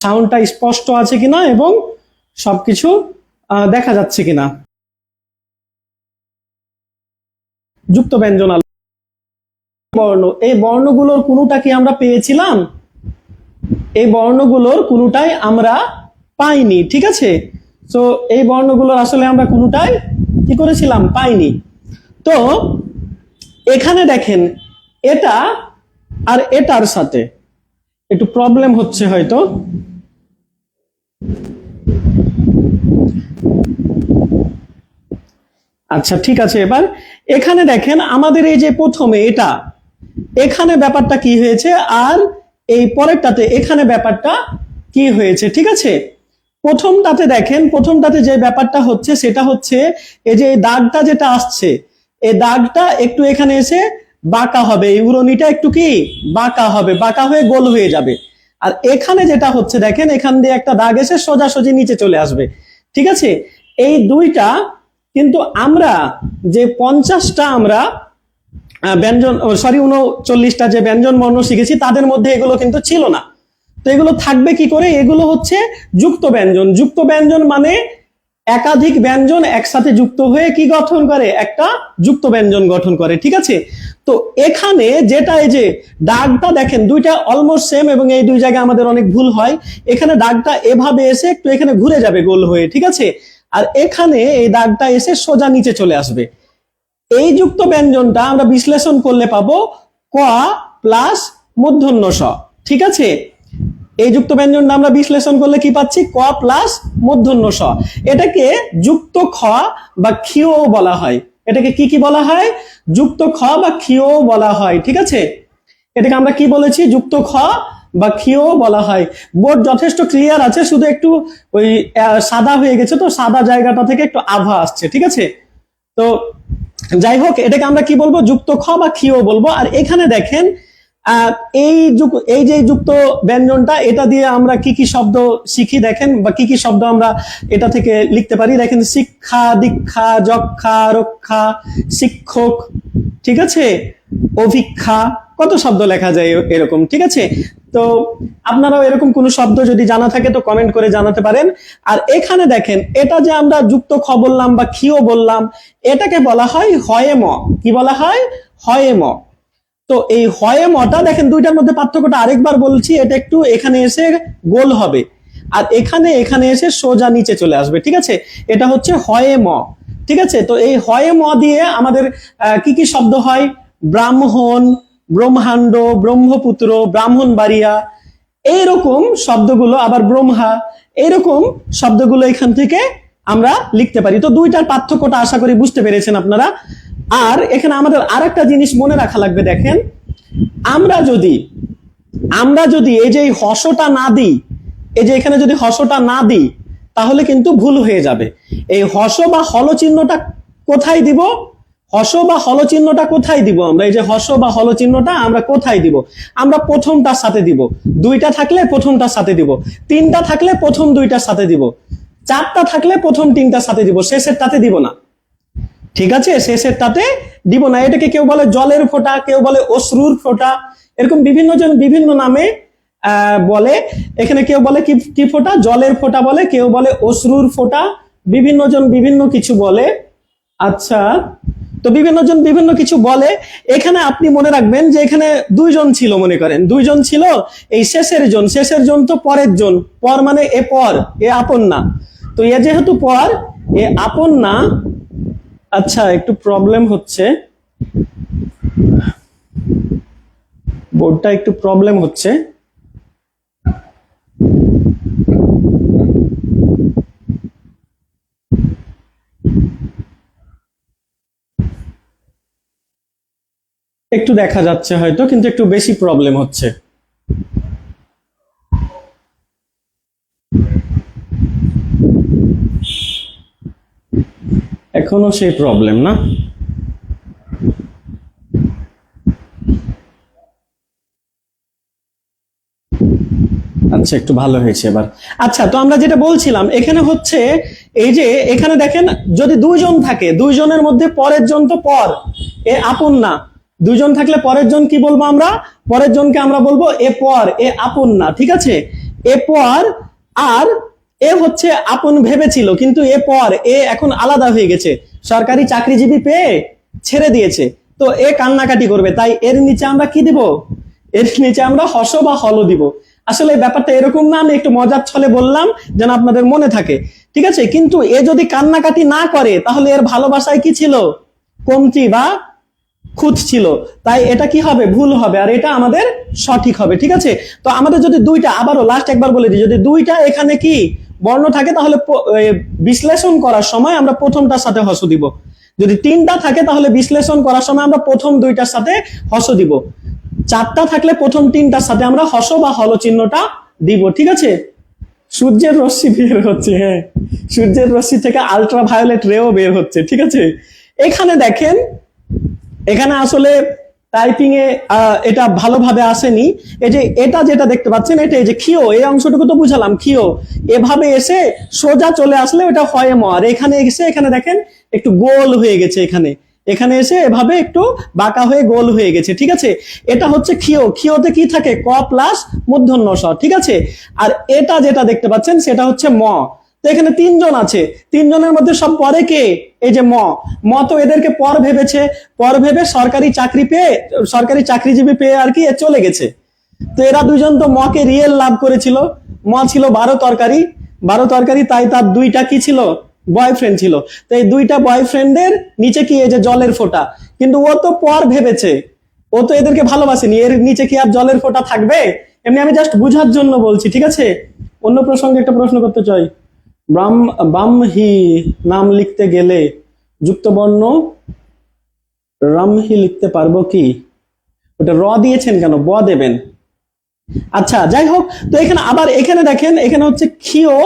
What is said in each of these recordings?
সাউন্ডটা স্পষ্ট আছে কিনা এবং সবকিছু দেখা যাচ্ছে কিনা। যুক্ত ব্যঞ্জন বর্ণ, এই বর্ণগুলোর কোনোটা কি আমরা পেয়েছিলাম? এই বর্ণগুলোর কোনোটাই আমরা পাইনি, ঠিক আছে। তো এই বর্ণগুলোর আসলে আমরা কোনোটাই কি করেছিলাম, পাইনি। তো এখানে দেখেন এটা আর এটার সাথে একটু প্রবলেম হচ্ছে হয়তো। আচ্ছা ঠিক আছে, এবার এখানে দেখেন আমাদের এই যে প্রথমে এটা, এখানে ব্যাপারটা কি হয়েছে, আর এই পরেরটাতে এখানে ব্যাপারটা কি হয়েছে, ঠিক আছে। প্রথমটাতে দেখেন, প্রথমটাতে যে ব্যাপারটা হচ্ছে সেটা হচ্ছে এই যে দাগটা যেটা আসছে, এই দাগটা একটু এখানে এসে বাঁকা হবে, এই উড়নিটা একটু কি বাঁকা হবে, বাঁকা হয়ে গোল হয়ে যাবে। আর এখানে যেটা হচ্ছে দেখেন, এখান দিয়ে একটা দাগ এসে সোজাসুজি নিচে চলে আসবে, ঠিক আছে। এই দুইটা কিন্তু আমরা যে 50টা আমরা ব্যঞ্জন, সরি 39টা যে ব্যঞ্জন বর্ণ শিখেছি তাদের মধ্যে এগুলো কিন্তু ছিল না। তো এগুলো থাকবে কি করে? এগুলো হচ্ছে যুক্ত ব্যঞ্জন। যুক্ত ব্যঞ্জন মানে একাধিক ব্যঞ্জন একসাথে যুক্ত হয়ে কি গঠন করে, একটা যুক্ত ব্যঞ্জন গঠন করে, ঠিক আছে। তো এখানে যেটা এই যে দাগটা দেখেন দুইটা অলমোস্ট সেম, এবং এই দুই জায়গায় আমাদের অনেক ভুল হয়। এখানে দাগটা এভাবে এসে একটু এখানে ঘুরে যাবে গোল হয়ে, ঠিক আছে। আর এখানে এই দাগটা এসে সোজা নিচে চলে আসবে। এই যুক্ত ব্যঞ্জনটা আমরা বিশ্লেষণ করলে পাবো ক প্লাস মূর্ধন্য ষ, ঠিক আছে। এই যুক্ত ব্যঞ্জনটা আমরা বিশ্লেষণ করলে কি পাচ্ছি, ক প্লাস মূর্ধন্য ষ। এটাকে যুক্ত খ বা ক্ষীয় বলা হয়। এটাকে কি কি বলা হয়? যুক্ত খ বা ক্ষীয় বলা হয়, ঠিক আছে। এটাকে আমরা কি বলেছি, যুক্ত খ বা ক্ষীয় বলা হয়। বোর্ড যথেষ্ট ক্লিয়ার আছে, শুধু একটু ওই সাদা হয়ে গেছে, তো সাদা জায়গাটা থেকে একটু আভা আসছে, ঠিক আছে। তো যাই হোক, এটাকে আমরা কি বলবো, যুক্ত খ বা ক্ষীয় বলবো। আর এখানে দেখেন এই যে যুক্ত ব্যঞ্জনটা, এটা দিয়ে আমরা কি কি শব্দ শিখি দেখেন, বা কি কি শব্দ আমরা এটা থেকে লিখতে পারি দেখেন। শিক্ষা, দীক্ষা, যক্ষা, রক্ষা, শিক্ষক, ঠিক আছে, অভিক্ষা, কত শব্দ লেখা যায় এরকম, ঠিক আছে। তো আপনারাও এরকম কোন শব্দ যদি জানা থাকে তো কমেন্ট করে জানাতে পারেন। আর এখানে দেখেন এটা যে আমরা যুক্ত খ বললাম বা ক্ষীয় বললাম, এটাকে বলা হয় হয়েম। কি বলা হয়? হয়েম। তো এই হয়েমটা দেখেন দুইটার মধ্যে পার্থক্যটা আরেকবার বলছি, এটা একটু এখানে এসে গোল হবে, আর এখানে এসে সোজা নিচে চলে আসবে, ঠিক আছে। এটা হচ্ছে হয়েম, ঠিক আছে। তো এই হয়েম দিয়ে আমাদের কি কি শব্দ হয়? ব্রাহ্মণ, ব্রহ্মাণ্ড, ব্রহ্মপুত্র, ব্রাহ্মণবাড়িয়া, এইরকম শব্দগুলো, আবার ব্রহ্মা, এইরকম শব্দগুলো এখান থেকে আমরা লিখতে পারি। তো দুইটার পার্থক্যটা আশা করি বুঝতে পেরেছেন আপনারা। আর এখানে আমাদের আরেকটা জিনিস মনে রাখা লাগবে, দেখেন আমরা যদি এই যে হর্ষটা না দিই, এই যে এখানে যদি হর্ষটা না দিই তাহলে কিন্তু ভুল হয়ে যাবে। এই হর্ষ বা হল চিহ্নটা কোথায় দিব? হর্ষ বা হল চিহ্নটা কোথায় দিব আমরা? এই যে হর্ষ বা হল চিহ্নটা আমরা কোথায় দিব? আমরা প্রথমটার সাথে দিব। দুইটা থাকলে প্রথমটার সাথে দিব, তিনটা থাকলে প্রথম দুইটার সাথে দিব, চারটা থাকলে প্রথম তিনটার সাথে দিব, শেষেরটাতে দিব না, ঠিক আছে। শেষেরটাতে দিব না। এটাকে কেউ বলে জলের ফোঁটা, কেউ বলে অশ্রুর ফোঁটা, এরকম বিভিন্ন জন বিভিন্ন নামে বলে। এখানে কেউ বলে কি ফোঁটা, জলের ফোঁটা বলে, কেউ বলে অশ্রুর ফোঁটা, বিভিন্ন জন বিভিন্ন কিছু বলে। আচ্ছা, তো বিভিন্ন জন বিভিন্ন কিছু বলে। এখানে আপনি মনে রাখবেন যে এখানে দুইজন ছিল, মনে করেন দুইজন ছিল। এই শেষের জন তো পরের জন, পর মানে এ পর, এ আপন না। তো এ যেহেতু পর, এ আপন না। আচ্ছা, একটু প্রবলেম হচ্ছে, বোর্ডটা একটু প্রবলেম হচ্ছে। একটু দেখা যাচ্ছে হয়তো, কিন্তু একটু বেশি প্রবলেম হচ্ছে। এখনো সেই প্রবলেম না? আচ্ছা, একটু ভালো হয়েছে এবার। আচ্ছা, তো আমরা যেটা বলছিলাম এখানে হচ্ছে এই যে এখানে দেখেন যদি দুইজন থাকে, দুইজনের মধ্যে পরের জন তো পর, এ আপন না। দুইজন থাকলে পরের জন কি বলবো আমরা? পরের জনকে আমরা বলবো এ পর, এ আপন না, ঠিক আছে। এরপর আর এ হচ্ছে আপন ভেবেছিল, কিন্তু এরপর এ এখন আলাদা হয়ে গেছে, সরকারি চাকরিজীবী পেয়ে ছেড়ে দিয়েছে, তো এ কান্নাকাটি করবে, তাই এর নিচে আমরা কি দিব, এর নিচে আমরা হস বা হল দিব। আসলে ব্যাপারটা এরকম না, আমি একটু মজার ছলে বললাম যেন আপনাদের মনে থাকে, ঠিক আছে। কিন্তু এ যদি কান্নাকাটি না করে তাহলে এর ভালোবাসায় কি ছিল, কমতি বা খুঁত ছিল, তাই এটা কি হবে, ভুল হবে, আর এটা আমাদের সঠিক হবে, ঠিক আছে। তো আমাদের যদি দুইটা, আবারও লাস্ট একবার বলে দিই, যদি দুইটা এখানে কি বর্ণ থাকে তাহলে বিশ্লেষণ করার সময় আমরা প্রথমটার সাথে হস দিব, যদি তিনটা থাকে তাহলে বিশ্লেষণ করার সময় আমরা প্রথম দুইটার সাথে হস দিব, চারটা থাকলে প্রথম তিনটার সাথে আমরা হস বা হল চিহ্নটা দিব, ঠিক আছে। সূর্যের রশ্মি বের হচ্ছে, হ্যাঁ, সূর্যের রশ্মি থেকে আলট্রা ভায়োলেট রেও বের হচ্ছে, ঠিক আছে। এখানে দেখেন, এখানে আসলে টাইপিং এ এটা ভালোভাবে আসেনি, এই যে এটা যেটা দেখতে পাচ্ছেন, এটা এই যে খিও, এই অংশটুকু তো বুঝালাম, খিও এভাবে এসে সোজা চলে আসলে ওটা হয় ম, আর এখানে এসে এখানে দেখেন একটু গোল হয়ে গেছে, এখানে এখানে এসে এভাবে একটু বাঁকা হয়ে গোল হয়ে গেছে, ঠিক আছে। এটা হচ্ছে খিও, খিওতে কি থাকে, ক প্লাস মূর্ধন্য ষ, ঠিক আছে। আর এটা যেটা দেখতে পাচ্ছেন সেটা হচ্ছে ম। তো এখানে তিনজন আছে, তিনজনের মধ্যে সব পরে কে, এই যে ম, ম তো এদেরকে পর ভেবেছে, পর ভেবে সরকারি চাকরি পেয়ে, সরকারি চাকরিজীবী পেয়ে আর কি এ চলে গেছে। তো এরা দুজন তো মকে রিয়েল লাভ করেছিল, ম ছিল 12 তরকারি, 12 তরকারি, তাই তার দুইটা কি ছিল, বয়ফ্রেন্ড ছিল। তো এই দুইটা বয়ফ্রেন্ডের নিচে কি এই যে জলের ফোঁটা, কিন্তু ও তো পর ভেবেছে, ও তো এদেরকে ভালোবাসেনি, এর নিচে কি আর জলের ফোঁটা থাকবে, এমনি আমি জাস্ট বুঝার জন্য বলছি, ঠিক আছে। অন্য প্রসঙ্গে একটা প্রশ্ন করতে চাই, ব্রাহ্মী নাম লিখতে গেলে যুক্ত বর্ণ রামহি লিখতে পারবো কি, ওটা র দিয়েছেন কেন, ব দেবেন। আচ্ছা যাই হোক, তো এখানে আবার এখানে দেখেন, এখানে হচ্ছে খিও,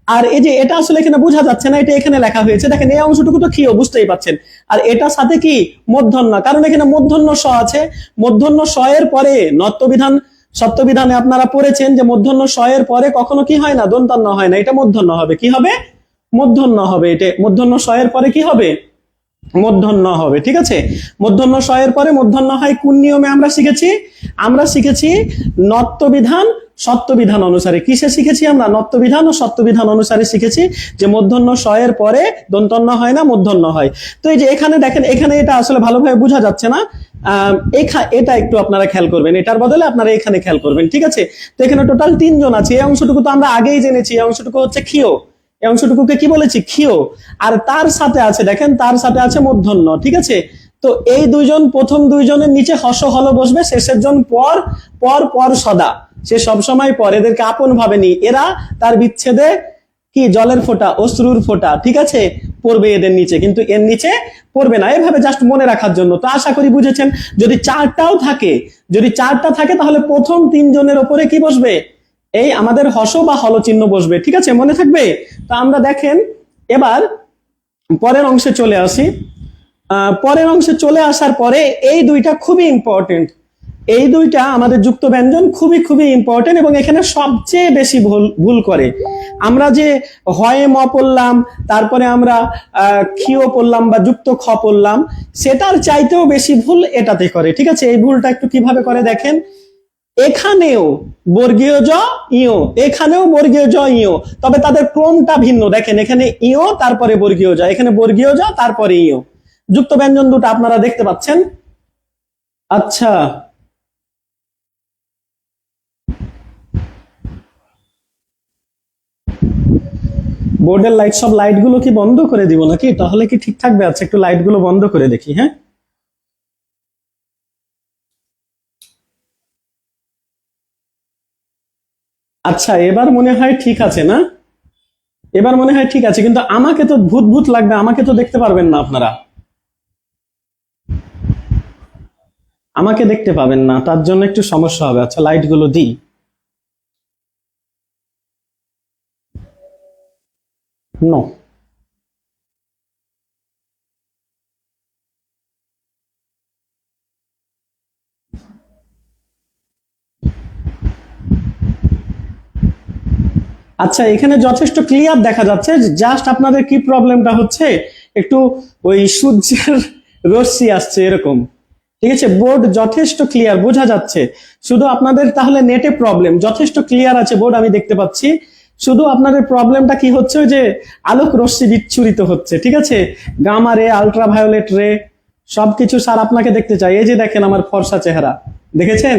আর এই যে এটা আসলে এখানে বোঝা যাচ্ছে না, এটা এখানে লেখা হয়েছে, দেখেন এই অংশটুকু তো খিও, বুঝতেই পাচ্ছেন, আর এটার সাথে কি মূর্ধন্য, কারণ এখানে মূর্ধন্য স আছে, মূর্ধন্য স এর পরে নত্যবিধান সত্যবিধানে আপনারা পড়েছেন যে মূর্ধন্য স এর পরে কখনো কি হয় না, দন্তান্ন হয় না, এটা মূর্ধন্য হবে, কি হবে, মূর্ধন্য হবে, এটা মূর্ধন্য স এর পরে কি হবে, মূর্ধন্য হবে, ঠিক আছে। মূর্ধন্য স এর পরে মূর্ধন্য হয় কোন নিয়মে আমরা শিখেছি, আমরা শিখেছি নত্যবিধান সত্যবিধান অনুসারে, কিসে শিখেছি আমরা, নত্যবিধান ও সত্যবিধান অনুসারে শিখেছি যে মূর্ধন্য স এর পরে দন্তন্য হয় না, মূর্ধন্য হয়। তো এই যে এখানে দেখেন, এখানে এটা আসলে ভালোভাবে বোঝা যাচ্ছে না, এটা একটু আপনারা খেয়াল করবেন, এটার বদলে আপনারা এখানে খেয়াল করবেন, ঠিক আছে। তো এখানে টোটাল তিনজন আছে, এই অংশটুকু তো আমরা আগেই জেনেছি, এই অংশটুকু হচ্ছে খিও, এই অংশটুকুকে কি বলেছি, খিও, আর তার সাথে আছে দেখেন, তার সাথে আছে মূর্ধন্য, ঠিক আছে। তো এই দুইজন, প্রথম দুইজনের নিচে হস হল বসবে, শেষের জন পর, পর পর সদা, সে সবসময় পর, এদেরকে আপন ভাবেনি, এরা তার বিচ্ছেদে কি জলের ফোঁটা, অশ্রুর ফোঁটা, ঠিক আছে, পড়বে এদের নিচে, কিন্তু এর নিচে পড়বে না, এভাবে জাস্ট মনে রাখার জন্য। তো আশা করি বুঝেছেন, যদি চারটাও থাকে, যদি চারটা থাকে তাহলে প্রথম তিনজনের ওপরে কি বসবে, এই আমাদের হস বা হল চিহ্ন বসবে, ঠিক আছে, মনে থাকবে। তো আমরা দেখেন এবার পরের অংশে চলে আসি, পরের অংশে চলে আসার পরে এই দুইটা খুবই ইম্পর্টেন্ট, এই দুইটা আমাদের যুক্ত ব্যঞ্জন খুবই খুবই ইম্পর্টেন্ট, এবং এখানে সবচেয়ে বেশি ভুল করে, আমরা যে হয়ে ম পড়লাম, তারপরে আমরা খিও পড়লাম বা যুক্ত খ পড়লাম, সেটার চাইতেও বেশি ভুল এটাতে করে, ঠিক আছে। এই ভুলটা একটু কিভাবে করে দেখেন, এখানেও বর্গীয় জ ইও, এখানেও বর্গীয় জ ইও, তবে তাদের ক্রমটা ভিন্ন, দেখেন এখানে ইও তারপরে বর্গীয় জ, এখানে বর্গীয় জ তারপরে ইও, যুক্ত ব্যঞ্জন দুটো আপনারা দেখতে পাচ্ছেন। আচ্ছা বোর্ডের লাইট, সব লাইট গুলো কি বন্ধ করে দিব নাকি, তাহলে কি ঠিক থাকবে? আচ্ছা একটু লাইট গুলো বন্ধ করে দেখি, হ্যাঁ। আচ্ছা এবার মনে হয় ঠিক আছে না, এবার মনে হয় ঠিক আছে, কিন্তু আমাকে তো ভূত ভূত লাগবে, আমাকে তো দেখতে পারবেন না আপনারা, আমাকে দেখতে পাবেন না, তার জন্য একটু সমস্যা হবে। আচ্ছা লাইট গুলো দিই, নো, আচ্ছা এখানে যথেষ্ট ক্লিয়ার দেখা যাচ্ছে, জাস্ট আপনাদের কি প্রবলেমটা হচ্ছে, একটু ওই সূর্যের রশ্মি আসছে এরকম, ঠিক আছে, বোর্ড যথেষ্ট ক্লিয়ার, বোঝা যাচ্ছে। শুধু আপনাদের তাহলে নেটে প্রবলেম, যথেষ্ট ক্লিয়ার আছে বোর্ড, আমি দেখতে পাচ্ছি। শুধু আপনাদের প্রবলেমটা কি হচ্ছে, যে আলোক রশ্মি বিচ্ছুরিত হচ্ছে, ঠিক আছে, গামা রে, আলট্রাভায়োলেট রে, সবকিছু স্যার আপনাকে দেখতে চাই। এই যে দেখেন আমার ফর্সা চেহারা, দেখেছেন?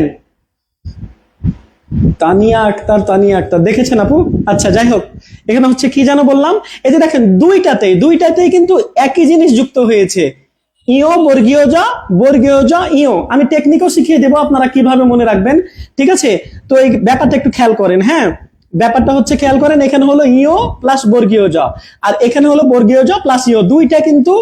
তানিয়া আক্তার, তানিয়া আক্তার দেখেছেন আপু? আচ্ছা, যাই হোক, এখানে হচ্ছে কি যেন বললাম, এই যে দেখেন দুইটাতেই কিন্তু একই জিনিস যুক্ত হয়েছে, ইও বর্গীয় জ, বর্গীয় জ ইও। আমি টেকনিকও শিখিয়ে দেবো আপনারা কিভাবে মনে রাখবেন, ঠিক আছে? তো এই ব্যাপারটা একটু খেয়াল করেন, হ্যাঁ, ব্যাপারটা হচ্ছে খেয়াল করেন, এখানে হলো ইও প্লাস বর্গীয় জ, আর এখানে হলো বর্গীয় জ প্লাস ইও। দুইটা কিন্তু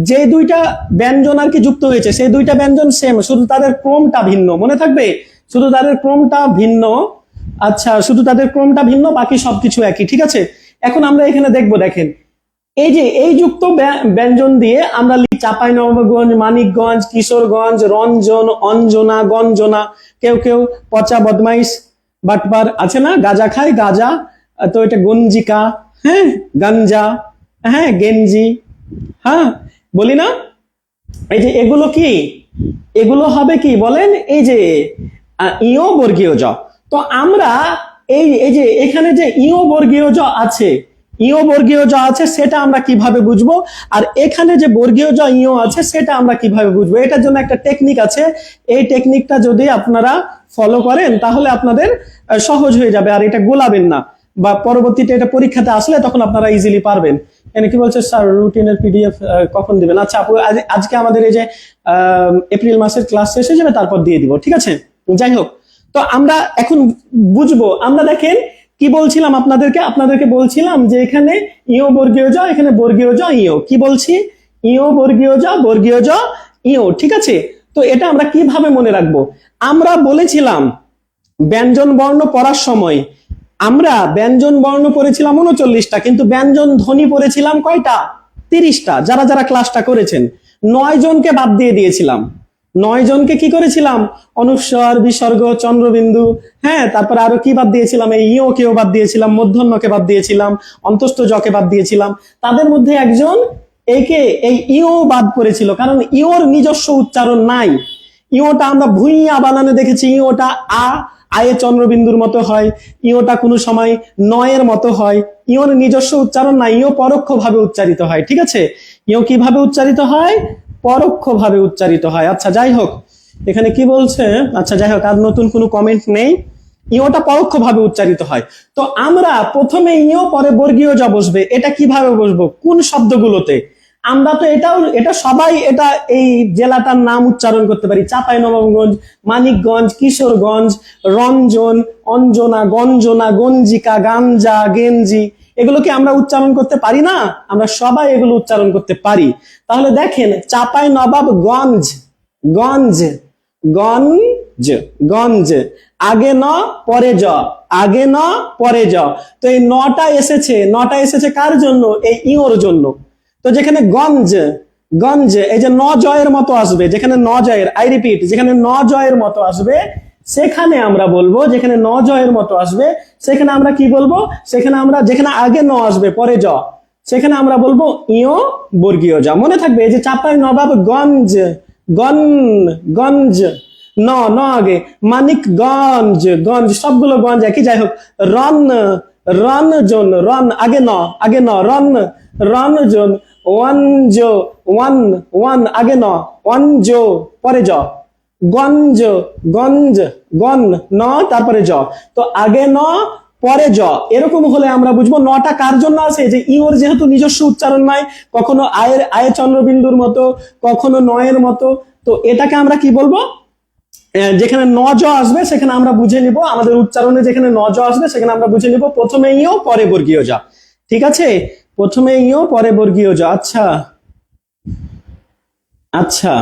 যে দুইটা ব্যঞ্জন আর কি যুক্ত হয়েছে, সেই দুইটা ব্যঞ্জন সেম, শুধু তাদের ক্রমটা ভিন্ন, মনে থাকবে, শুধু তাদের ক্রমটা ভিন্ন। আচ্ছা, শুধু তাদের ক্রমটা ভিন্ন, বাকি সবকিছু একই, ঠিক আছে? এখন আমরা এখানে দেখবো, দেখেন এই যে এই যুক্ত ব্যঞ্জন দিয়ে আমরা চাঁপাইনবাবগঞ্জ, মানিকগঞ্জ, কিশোরগঞ্জ, রঞ্জন, অঞ্জনা, গঞ্জনা, কেউ কেউ পচা বদমাইশ বাটপার আছে না, গাজা খায়, গাজা, তো এটা গঞ্জিকা, হ্যাঁ, গাঞ্জা, হ্যাঁ, গেঞ্জি, হ্যাঁ, বলি না? এই যে এগুলো কি, এগুলো হবে কি বলেন, এই যে ইও বর্গীয় জ। তো আমরা এই যে এখানে যে ইও বর্গীয় জ আছে, ইও বর্গীয় জ আছে, সেটা আমরা কিভাবে বুঝবো, আর এখানে যে বর্গীয় জ ইও আছে সেটা আমরা কিভাবে বুঝবো? এটার জন্য একটা টেকনিক আছে, এই টেকনিকটা যদি আপনারা ফলো করেন তাহলে আপনাদের সহজ হয়ে যাবে, আর এটা গোলাবেন না, বা পরবর্তীতে এটা পরীক্ষাতে আসলে তখন আপনারা ইজিলি পারবেন। এখানে কি বলছে স্যার, রুটিনের পিডিএফ কখন দিবেন? আচ্ছা আপু, আজকে আমাদের এই যে এপ্রিল মাসের ক্লাস শেষ হয়ে যাবে, তারপর দিয়ে দিব, ঠিক আছে? যাই হোক, তো আমরা এখন বুঝবো, আমরা দেখেন কি বলছিলাম আপনাদেরকে বলছিলাম যে এখানে ইও বর্গীয় জ, এখানে বর্গীয় জ ইও, কি বলছি, ইও বর্গীয় জ, বর্গীয় জ ইও, ঠিক আছে? তো এটা আমরা কিভাবে মনে রাখবো? আমরা বলেছিলাম ব্যঞ্জন বর্ণ পড়ার সময় আমরা ব্যঞ্জন বর্ণ পড়েছিলাম 39টা, কিন্তু ব্যঞ্জন ধ্বনি পড়েছিলাম কয়টা? 30টা। যারা যারা ক্লাসটা করেছেন, 9 জনকে বাদ দিয়ে দিয়েছিলাম। 9 জনকে কি করেছিলাম? অনুস্বর, বিসর্গ, চন্দ্রবিন্দু, হ্যাঁ, তারপরে আরো কি বাদ দিয়েছিলাম? এই ইও কেও বাদ দিয়েছিলাম, মূর্ধন্যকে বাদ দিয়েছিলাম, অন্তস্থ জকে বাদ দিয়েছিলাম। তাদের মধ্যে একজন এই ইও বাদ করেছিল, কারণ ইওর নিজস্ব উচ্চারণ নাই। ইওটা আমরা ভুইয়া বানানে দেখেছি, ইওটা আয়ে চন্দ্রবিন্দুর মতো হয়, ইওটা কোনো সময় নয়ের মতো হয়, ইওর নিজস্ব উচ্চারণ নাই, ইও পরোক্ষভাবে উচ্চারিত হয়, ঠিক আছে? ইও কিভাবে উচ্চারিত হয়? পরোক্ষভাবে উচ্চারিত হয়। আচ্ছা, যাই হোক, এখানে কি বলছে, আচ্ছা যাই হোক, আর নতুন কোনো কমেন্ট নেই। ইওটা পরোক্ষভাবে উচ্চারিত হয়। তো আমরা প্রথমে ইও, পরে বর্গীয় জ বসবে, এটা কিভাবে বসবো, কোন শব্দগুলোতে? আমরা তো এটা সবাই এটা এই জেলাটার নাম উচ্চারণ করতে পারি, চাঁপাইনবাবগঞ্জ, মানিকগঞ্জ, কিশোরগঞ্জ, রঞ্জন, অঞ্জনা, গঞ্জনা, গঞ্জিকা, গাঞ্জা, গেঞ্জি, এগুলো কি আমরা উচ্চারণ করতে পারি না? আমরা সবাই এগুলো উচ্চারণ করতে পারি। তাহলে দেখেন, চাঁপাইনবাবগঞ্জ, গঞ্জ, গঞ্জ, গঞ্জ, আগে ন পরে জ, আগে ন পরে জ। তো এই নটা এসেছে কার জন্য? এই ইওর জন্য। তো যেখানে গঞ্জ, গঞ্জ, এই যে ন জয়ের মতো আসবে, যেখানে ন জয়ের, আই রিপিট, যেখানে ন জয়ের মতো আসবে, সেখানে আমরা বলবো, যেখানে ন জয়ের মতো আসবে সেখানে আমরা কি বলবো? সেখানে আমরা, যেখানে আগে ন আসবে পরে জ, সেখানে আমরা বলবো ইও বর্গীয় জ। মনে থাকবে, এই যে চাঁপাইনবাবগঞ্জ, গন, গঞ্জ, ন ন আগে, মানিকগঞ্জ, গঞ্জ, সবগুলো গঞ্জ একই। যাই হোক, রন, রনজন, রন আগে ন, আগে ন, রন, রনজন, ওয়ানজ, ওয়ান, ওয়ান আগে ন, ওয়ানজ পরে জ, গঞ্জ, গঞ্জ, গন, ন তারপরে জ। তো আগে ন পরে জ, এরকম হলে আমরা বুঝবো নটা কার জন্য আছে, যে ইওর যেহেতু নিজস্ব উচ্চারণ নাই, কখনো আয়ে চন্দ্রবিন্দুর মতো, কখনো নয়ের মতো, তো এটাকে আমরা কি বলবো? যেখানে ন জ আসবে সেখানে আমরা বুঝে নিব, আমাদের উচ্চারণে যেখানে ন জ আসবে সেখানে আমরা বুঝে নিব প্রথমে ইও পরে বর্গীয় জ, ঠিক আছে? প্রথমে ইও পরে বর্গীয় জ। আচ্ছা, আচ্ছা,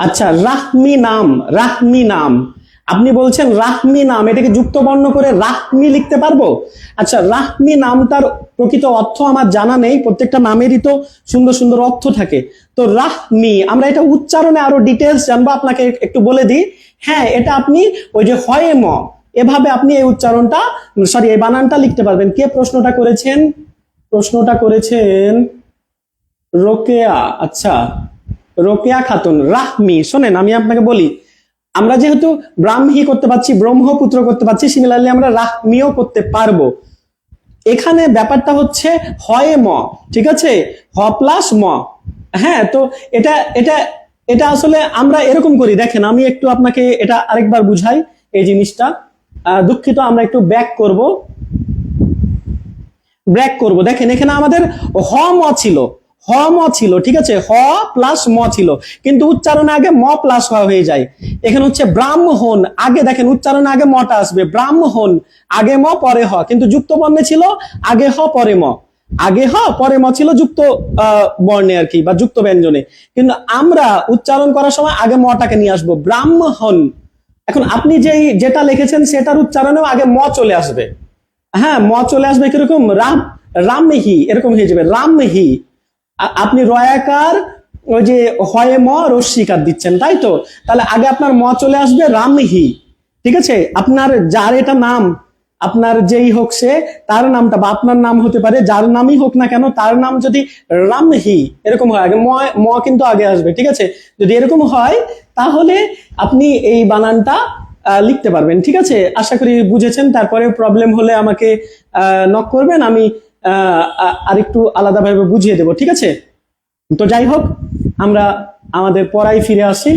আচ্ছা, রাহমি নাম, রাহমি নাম, আপনি বলছেন রাহমি নাম, এটাকে যুক্ত বর্ণ করে রাহমি লিখতে পারবো? আচ্ছা, রাহমি নামটার প্রকৃত অর্থ আমার জানা নেই, প্রত্যেকটা নামেরই তো সুন্দর সুন্দর অর্থ থাকে। তো রাহমি, আমরা এটা উচ্চারণে আরো ডিটেলস জানবো, আপনাকে একটু বলে দিই। হ্যাঁ, এটা আপনি ওই যে হয় ম, এভাবে আপনি এই উচ্চারণটা, সরি এই বানানটা লিখতে পারবেন। কে প্রশ্নটা করেছেন? প্রশ্নটা করেছেন রোকেয়া। আচ্ছা, রোকেয়া খাতুন। রাহমি, শোনেন আমি আপনাকে বলি, আমরা যেহেতু ব্রাহ্মী করতে পারছি, ব্রহ্মপুত্র করতে পারছি, সিমিলারলি আমরা রাহমিও করতে পারবো। এখানে ব্যাপারটা হচ্ছে হয় ম, ঠিক আছে, হ প্লাস ম। হ্যাঁ, তো এটা এটা এটা আসলে আমরা এরকম করি, দেখেন আমি একটু আপনাকে এটা আরেকবার বুঝাই এই জিনিসটা। দুঃখিত, আমরা একটু ব্যাক করব। দেখেন এখানে আমাদের হ ম ছিল, হ ম ছিল, ঠিক আছে, হ প্লাস ম ছিল, কিন্তু উচ্চারণে আগে ম প্লাস হ হয়ে যায়। এখানে হচ্ছে ব্রাহ্মণ, আগে দেখেন উচ্চারণে আগে মটা আসবে, ব্রাহ্মণ আগে ম পরে হ, কিন্তু যুক্ত বর্ণে ছিল আগে হ পরে ম, আগে হ পরে ম ছিল যুক্ত বর্ণে আর কি, বা যুক্ত ব্যঞ্জনে। কিন্তু আমরা উচ্চারণ করার সময় আগে মটাকে নিয়ে আসবো, ব্রাহ্মণ। এখন আপনি যেটা লিখেছেন সেটার উচ্চারণেও আগে ম চলে আসবে। হ্যাঁ, ম চলে আসবে কিরকম, রামহি এরকম হয়ে যাবে, রামহি। আপনি রয়াকার ওই যে হয় ম রস্বীকার দিচ্ছেন, তাই তো? তাহলে আগে আপনার ম চলে আসবে রামহি, ঠিক আছে। আপনার যার এটা নাম, আপনার যেই হোক সে, তার নামটা বা আপনার নাম হতে পারে, যার নামই হোক না কেন, তার নাম যদি রামহি এরকম হয়, আগে ম কিন্তু আগে আসবে, ঠিক আছে। যদি এরকম হয় তাহলে আপনি এই বানানটা লিখতে পারবেন, ঠিক আছে। আশা করি বুঝেছেন। তারপরে প্রবলেম হলে আমাকে নক করবেন, আমি আরেকটু আলাদাভাবে বুঝিয়ে দেবো, ঠিক আছে। তো যাই হোক, আমরা আমাদের পড়ায় ফিরে আসি।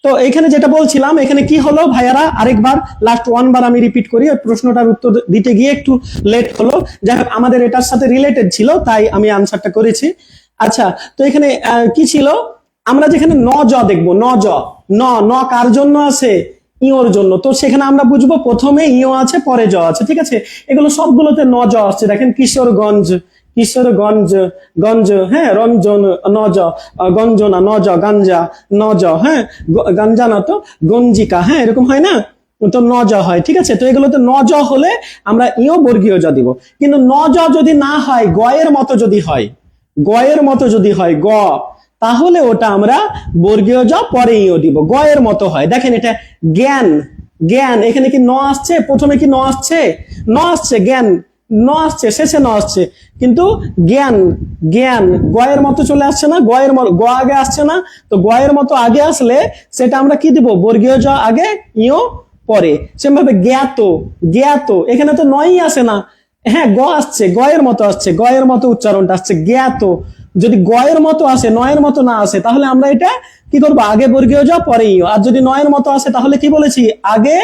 তো এখানে যেটা বলছিলাম, এখানে কি হলো ভাইয়ারা, আরেকবার লাস্ট ওয়ানবার আমি রিপিট করি, ওই প্রশ্নটার উত্তর দিতে গিয়ে একটু লেট হলো। যাই হোক, আমাদের এটার সাথে রিলেটেড ছিল তাই আমি আনসারটা করেছি। আচ্ছা, তো এখানে কি ছিল, আমরা যেখানে ন জ দেখবো, ন জ, ন কার জন্য আছে, ইওর জন্য। তো সেখানে আমরা বুঝবো প্রথমে ইও আছে পরে জ আছে, ঠিক আছে। এগুলো সবগুলোতে ন জ আসছে, দেখেন কিশোরগঞ্জ, কিশোরগঞ্জ, গঞ্জ, হ্যাঁ, রঞ্জন নজ, গঞ্জনা নজ, গাঞ্জা নজ, হ্যাঁ, গাঞ্জা না তো গঞ্জিকা, হ্যাঁ, এরকম হয় না, তো নজ হয়, ঠিক আছে। তো এগুলোতে নজ হলে আমরা ইও বর্গীয় জ দিব। কিন্তু নজ যদি না হয়, গয়ের মতো যদি হয়, গয়ের মতো যদি হয় গ, তাহলে ওটা আমরা বর্গীয় জ পরে ইও দিব, গয়ের মতো হয়। দেখেন এটা জ্ঞান, জ্ঞান, এখানে কি ন আসছে, প্রথমে কি ন আসছে, ন আসছে, জ্ঞান ন আসছে, শেষে ন আসছে, কিন্তু জ্ঞান, জ্ঞান গয়ের মতো চলে আসছে না, গয়ের গ আগে আসছে না, তো গয়ের মতো আগে আসলে সেটা আমরা কি দিব, বর্গীয় জ আগে ইও পরে। সেভাবে জ্ঞাত, জ্ঞাত, এখানে তো নয়ই আসে না, হ্যাঁ, গ আসছে, গয়ের মতো আসছে, গয়ের মতো উচ্চারণটা আসছে, জ্ঞাত। যদি গয়ের মতো আসে, নয়ের মতো না আসে, তাহলে আমরা এটা কি করবো, আগে বর্গীয় জ পরে ইও। আর যদি নয়ের মতো আসে তাহলে কি বলেছি, আগে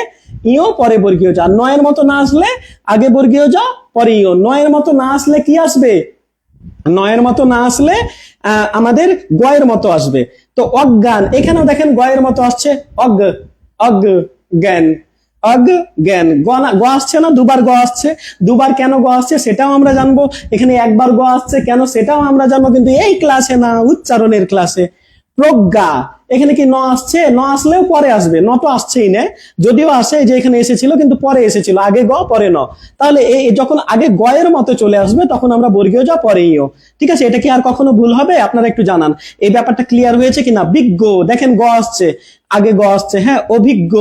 ইও পরে বর্গীয় জ। আর নয়ের মতো না আসলে আগে বর্গীয় জ পরে ইও। নয়ের মতো না আসলে কি আসবে, নয়ের মতো না আসলে আমাদের গয়ের মতো আসবে। তো অজ্ঞান, এখানেও দেখেন গয়ের মতো আসছে, অজ্ঞ, অজ্ঞ জ্ঞান, অজ্ঞ জ্ঞান, গ আসছে না, দুবার গ আসছে, দুবার কেন গ আসছে সেটাও আমরা জানবো। এখানে একবার গ আসছে কেন সেটাও আমরা জানবো, কিন্তু এই ক্লাসে না, উচ্চারণের ক্লাসে। প্রজ্ঞা, এখানে কি ন আসছে, ন আসলেও পরে আসবে, ন তো আসছেই না, যদিও আসে যে এখানে এসেছিল কিন্তু পরে এসেছিল, আগে গ পরে ন। তাহলে এই যখন আগে গয়ের মতো চলে আসবে তখন আমরা বর্গীয় জ পরে ইও, ঠিক আছে। এটা কি আর কখনো ভুল হবে, আপনারা একটু জানান। এই ব্যাপারটা ক্লিয়ার হয়েছে কিনা। বিজ্ঞ, দেখেন গ আসছে, আগে গ আসছে, হ্যাঁ, অভিজ্ঞ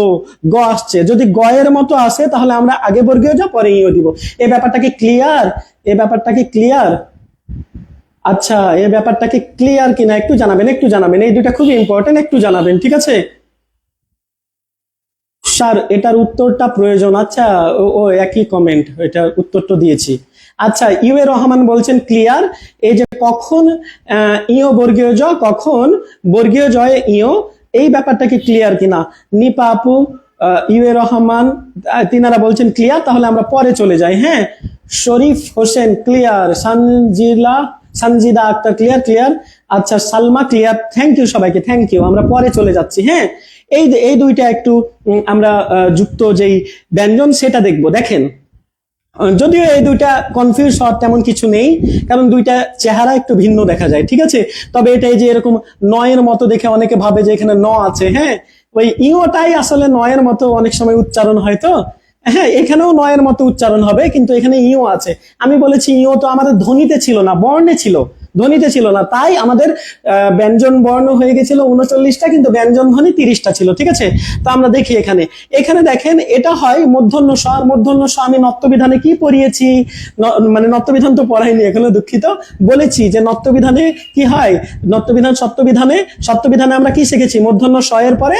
গ আসছে, যদি গয়ের মতো আসে তাহলে আমরা আগে বর্গীয় জ পরে ইও দিব। এই ব্যাপারটা কি ক্লিয়ার, এই ব্যাপারটা কি ক্লিয়ার? আচ্ছা, এই ব্যাপারটা কি ক্লিয়ার কিনা একটু জানাবেন, একটু জানাবেন, এই দুটা খুবই ইম্পর্টেন্ট, একটু জানাবেন, ঠিক আছে। স্যার এটার উত্তরটা প্রয়োজন, আচ্ছা, ও একই কমেন্ট, এটার উত্তরটা দিয়েছি। আচ্ছা, ইউ এ রহমান বলছেন ক্লিয়ার, এই যে কখন ইও বর্গীয় জ, কখন বর্গীয় জয়ে ইও, এই ব্যাপারটা কি ক্লিয়ার কিনা। নিপা আপু, ইউ এ রহমান, তিনারা বলছেন ক্লিয়ার, তাহলে আমরা পরে চলে যাই। হ্যাঁ, Sharif Hossain clear, Sanjida Akter clear, clear. আচ্ছা, সালমা ক্লিয়ার, থ্যাংক ইউ সবাইকে, থ্যাংক ইউ। আমরা পরে চলে যাচ্ছি। হ্যাঁ, এই দুইটা একটু আমরা যুক্ত যেই ব্যঞ্জন সেটা দেখবো। দেখেন, যদিও এই দুইটা কনফিউজ হওয়ার তেমন কিছু নেই, কারণ দুইটা চেহারা একটু ভিন্ন দেখা যায়, ঠিক আছে। তবে এটা এই যে এরকম নয়ের মতো দেখে অনেকে ভাবে যে এখানে ন আছে, হ্যাঁ, ওই ইওটাই আসলে নয়ের মতো অনেক সময় উচ্চারণ হয় তো। হ্যাঁ, এখানেও নয়ের মতো উচ্চারণ হবে, কিন্তু এখানে ইও আছে। আমি বলেছি ইও তো আমাদের ধ্বনিতে ছিল না, বর্ণে ছিল, ধ্বনিতে ছিল না, তাই আমাদের ব্যঞ্জন বর্ণ হয়ে গেছিল 39টা, কিন্তু ব্যঞ্জন ধ্বনি 30টা ছিল। ঠিক আছে, তো আমরা দেখি এখানে। এখানে দেখেন এটা হয় মূর্ধন্য ষ। আর মূর্ধন্য ষ আমি নত্যবিধানে কি পড়িয়েছি, মানে নত্যবিধান তো পড়াইনি এখনো, দুঃখিত। বলেছি যে নত্যবিধানে কি হয়, নত্যবিধান সত্যবিধানে, সত্যবিধানে আমরা কি শিখেছি, মূর্ধন্য ষ এর পরে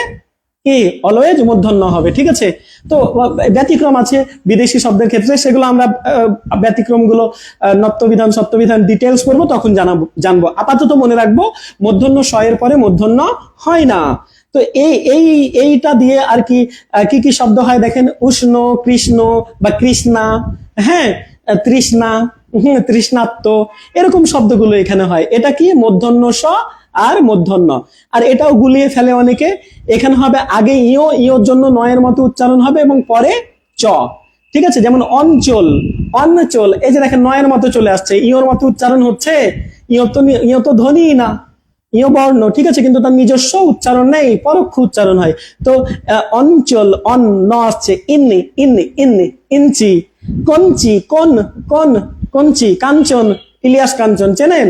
কি অলওয়েজ মূর্ধন্য হবে। ঠিক আছে, তো ব্যতিক্রম আছে বিদেশি শব্দের ক্ষেত্রে, সেগুলো আমরা ব্যতিক্রম গুলো নত্যবিধান সত্যবিধান ডিটেলস করবো, তখন জানবো। আপাতত মনে রাখবো মূর্ধন্য ষ এর পরে মূর্ধন্য হয় না। তো এইটা দিয়ে আর কি কি কি শব্দ হয় দেখেন, উষ্ণ, কৃষ্ণ বা কৃষ্ণা, হ্যাঁ, তৃষ্ণা, তৃষ্ণাত্ম, এরকম শব্দগুলো এখানে হয়। এটা কি মূর্ধন্য ষ আর মূর্ধন্য। আর এটাও গুলিয়ে ফেলে অনেকে, এখানে হবে আগে ইও, ইওর জন্য নয়ের মতো উচ্চারণ হবে এবং পরে চ। ঠিক আছে, যেমন অঞ্চল, অঞ্চল, এই যে দেখেন নয়ের মতো চলে আসছে, ইওর মতো উচ্চারণ হচ্ছে। ইও তো ধ্বনি না, ইও বর্ণ। ঠিক আছে, কিন্তু তার নিজস্ব উচ্চারণ নেই, পরোক্ষ উচ্চারণ হয়। তো অঞ্চল, অন, ন আসছে, ইন্নি, ইন্নি, ইন্নি, ইঞ্চি, কঞ্চি, কোন, কোন, কঞ্চি, কাঞ্চন, ইলিয়াস কাঞ্চন চেনেন?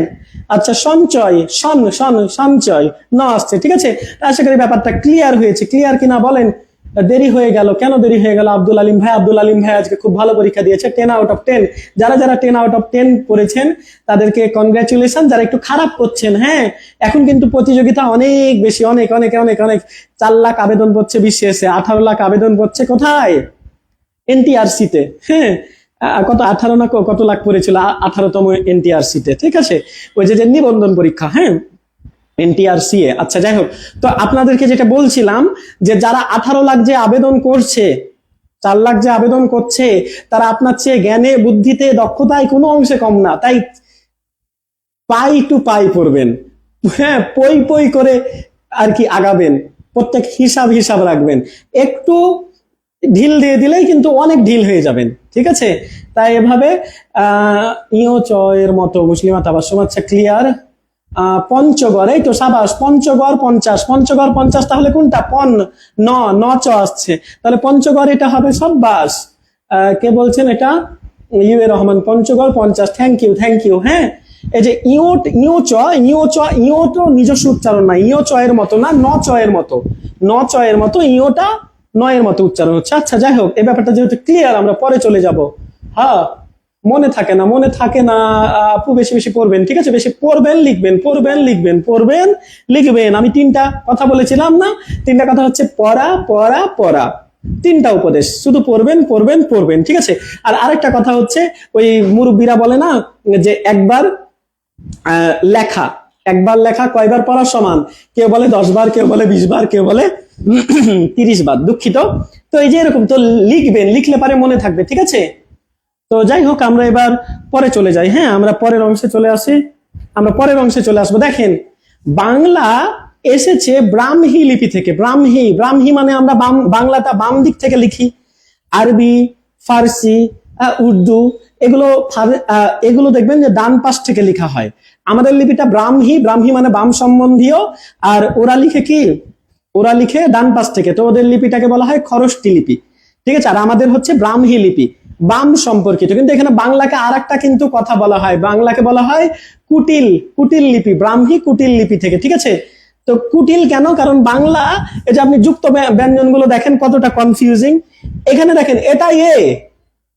আচ্ছা, সঞ্চয়, সন, সন, সঞ্চয়, ন আসছে। ঠিক আছে, আশা করি ব্যাপারটা ক্লিয়ার হয়েছে। ক্লিয়ার কিনা বলেন? দেরি হয়ে গেল, কেন দেরি হয়ে গেল? আব্দুল আলিম ভাই, আব্দুল আলিম ভাই আজকে খুব ভালো পরীক্ষা দিয়েছে, 10 আউট অফ 10। যারা যারা 10 আউট অফ 10 করেছেন তাদেরকে কনগ্রাচুলেশন। যারা একটু খারাপ করছেন, হ্যাঁ, এখন কিন্তু প্রতিযোগিতা অনেক বেশি, অনেক অনেক অনেক অনেক। 4 লাখ আবেদন পড়ছে বিসিএসে, 18 লাখ আবেদন পড়ছে কোথায়, এনটিআরসি তে। হ্যাঁ, কত 18 না কত লাখ পড়েছিল 18তম এনটিআরসি তে। ঠিক আছে, ওই যে নিবন্ধন পরীক্ষা, হ্যাঁ, এনটিআরসি এ। আচ্ছা, যাই হোক, তো আপনাদেরকে যেটা বলছিলাম যে যারা 18 লাখ যে আবেদন করছে, 4 লাখ যে আবেদন করছে, তারা আপনার চেয়ে জ্ঞানে, বুদ্ধিতে, দক্ষতায় কোনো অংশে কম না। তাই পাই টু পাই পড়বেন, হ্যাঁ, পই পই করে আর কি আগাবেন, প্রত্যেক হিসাব হিসাব রাখবেন। একটু ঢিল দিয়ে দিলেই কিন্তু অনেক ঢিল হয়ে যাবেন। ঠিক আছে, তাই এভাবে ইও চ এর মতো মুসলিমা তাবাসসুম। আচ্ছা, ক্লিয়ার? পঞ্চগড়, এই তো সাবাস, পঞ্চগড় 50, পঞ্চগড় 50, তাহলে কোনটা, পন, ন, ন চ আসছে, তাহলে পঞ্চগড় এটা হবে সব্বাস। কে বলছেন এটা? U A Rahman, Panchagarh 50। Thank you, thank you. হ্যাঁ, এই যে ইও, ইও চ, ইও চ, ইও তো নিজস্ব উচ্চারণ না, ইও চ এর মতো না, ন চ এর মতো, ন চ এর মতো, ইওটা নয়ের মতো উচ্চারণ হচ্ছে। আচ্ছা, যাই হোক, এই ব্যাপারটা যেহেতু ক্লিয়ার, আমরা পরে চলে যাব। হ্যাঁ, মনে থাকে না, মনে থাকে না আপু, বেশি বেশি পড়বেন। ঠিক আছে, বেশি পড়বেন, লিখবেন, পড়বেন, লিখবেন, পড়বেন, লিখবেন। আমি 3টা কথা বলেছিলাম না? 3টা কথা হচ্ছে পড়া, পড়া, পড়া। 3টা উপদেশ, শুধু পড়বেন, পড়বেন, পড়বেন। ঠিক আছে, আর আরেকটা কথা হচ্ছে, ওই মুরব্বীরা বলে না যে একবার লেখা, একবার লেখা কয়বার পড়া সমান? কেউ বলে 10 বার, কেউ বলে 20 বার, কেউ বলে 30 বার। দুঃখিত। তো এই যে এরকম, তো লিখবেন, লিখলে পারে মনে থাকবে। ঠিক আছে, তো যাই হোক, আমরা এবার পরে চলে যাই। হ্যাঁ, আমরা পরের অংশে চলে আসি, আমরা পরের অংশে চলে আসবো। দেখেন, বাংলা এসেছে ব্রাহ্মী লিপি থেকে। ব্রাহ্মী, ব্রাহ্মী মানে আমরা বাংলাটা বাম দিক থেকে লিখি। আরবি, ফার্সি, উর্দু, এগুলো এগুলো দেখবেন যে ডান পাশ থেকে লেখা হয়। আমাদের লিপিটা ব্রাহ্মী, ব্রাহ্মী মানে বাম সম্বন্ধীয়, আর ওরা লিখে কি, ওরা লিখে ডান পাশ থেকে। তো ওদের লিপিটাকে বলা হয় খরষ্টি লিপি। ঠিক আছে, আর আমাদের হচ্ছে ব্রাহ্মী লিপি, বাম সম্পর্কিত। কিন্তু এখানে বাংলাকে আর একটা কিন্তু কথা বলা হয়, বাংলাকে বলা হয় কুটিল, কুটিল লিপি, ব্রাহ্মী কুটিল লিপি থেকে। ঠিক আছে, তো কুটিল কেন? কারণ বাংলা, এই যে আপনি যুক্ত ব্যঞ্জন গুলো দেখেন কতটা কনফিউজিং। এখানে দেখেন, এটা এ,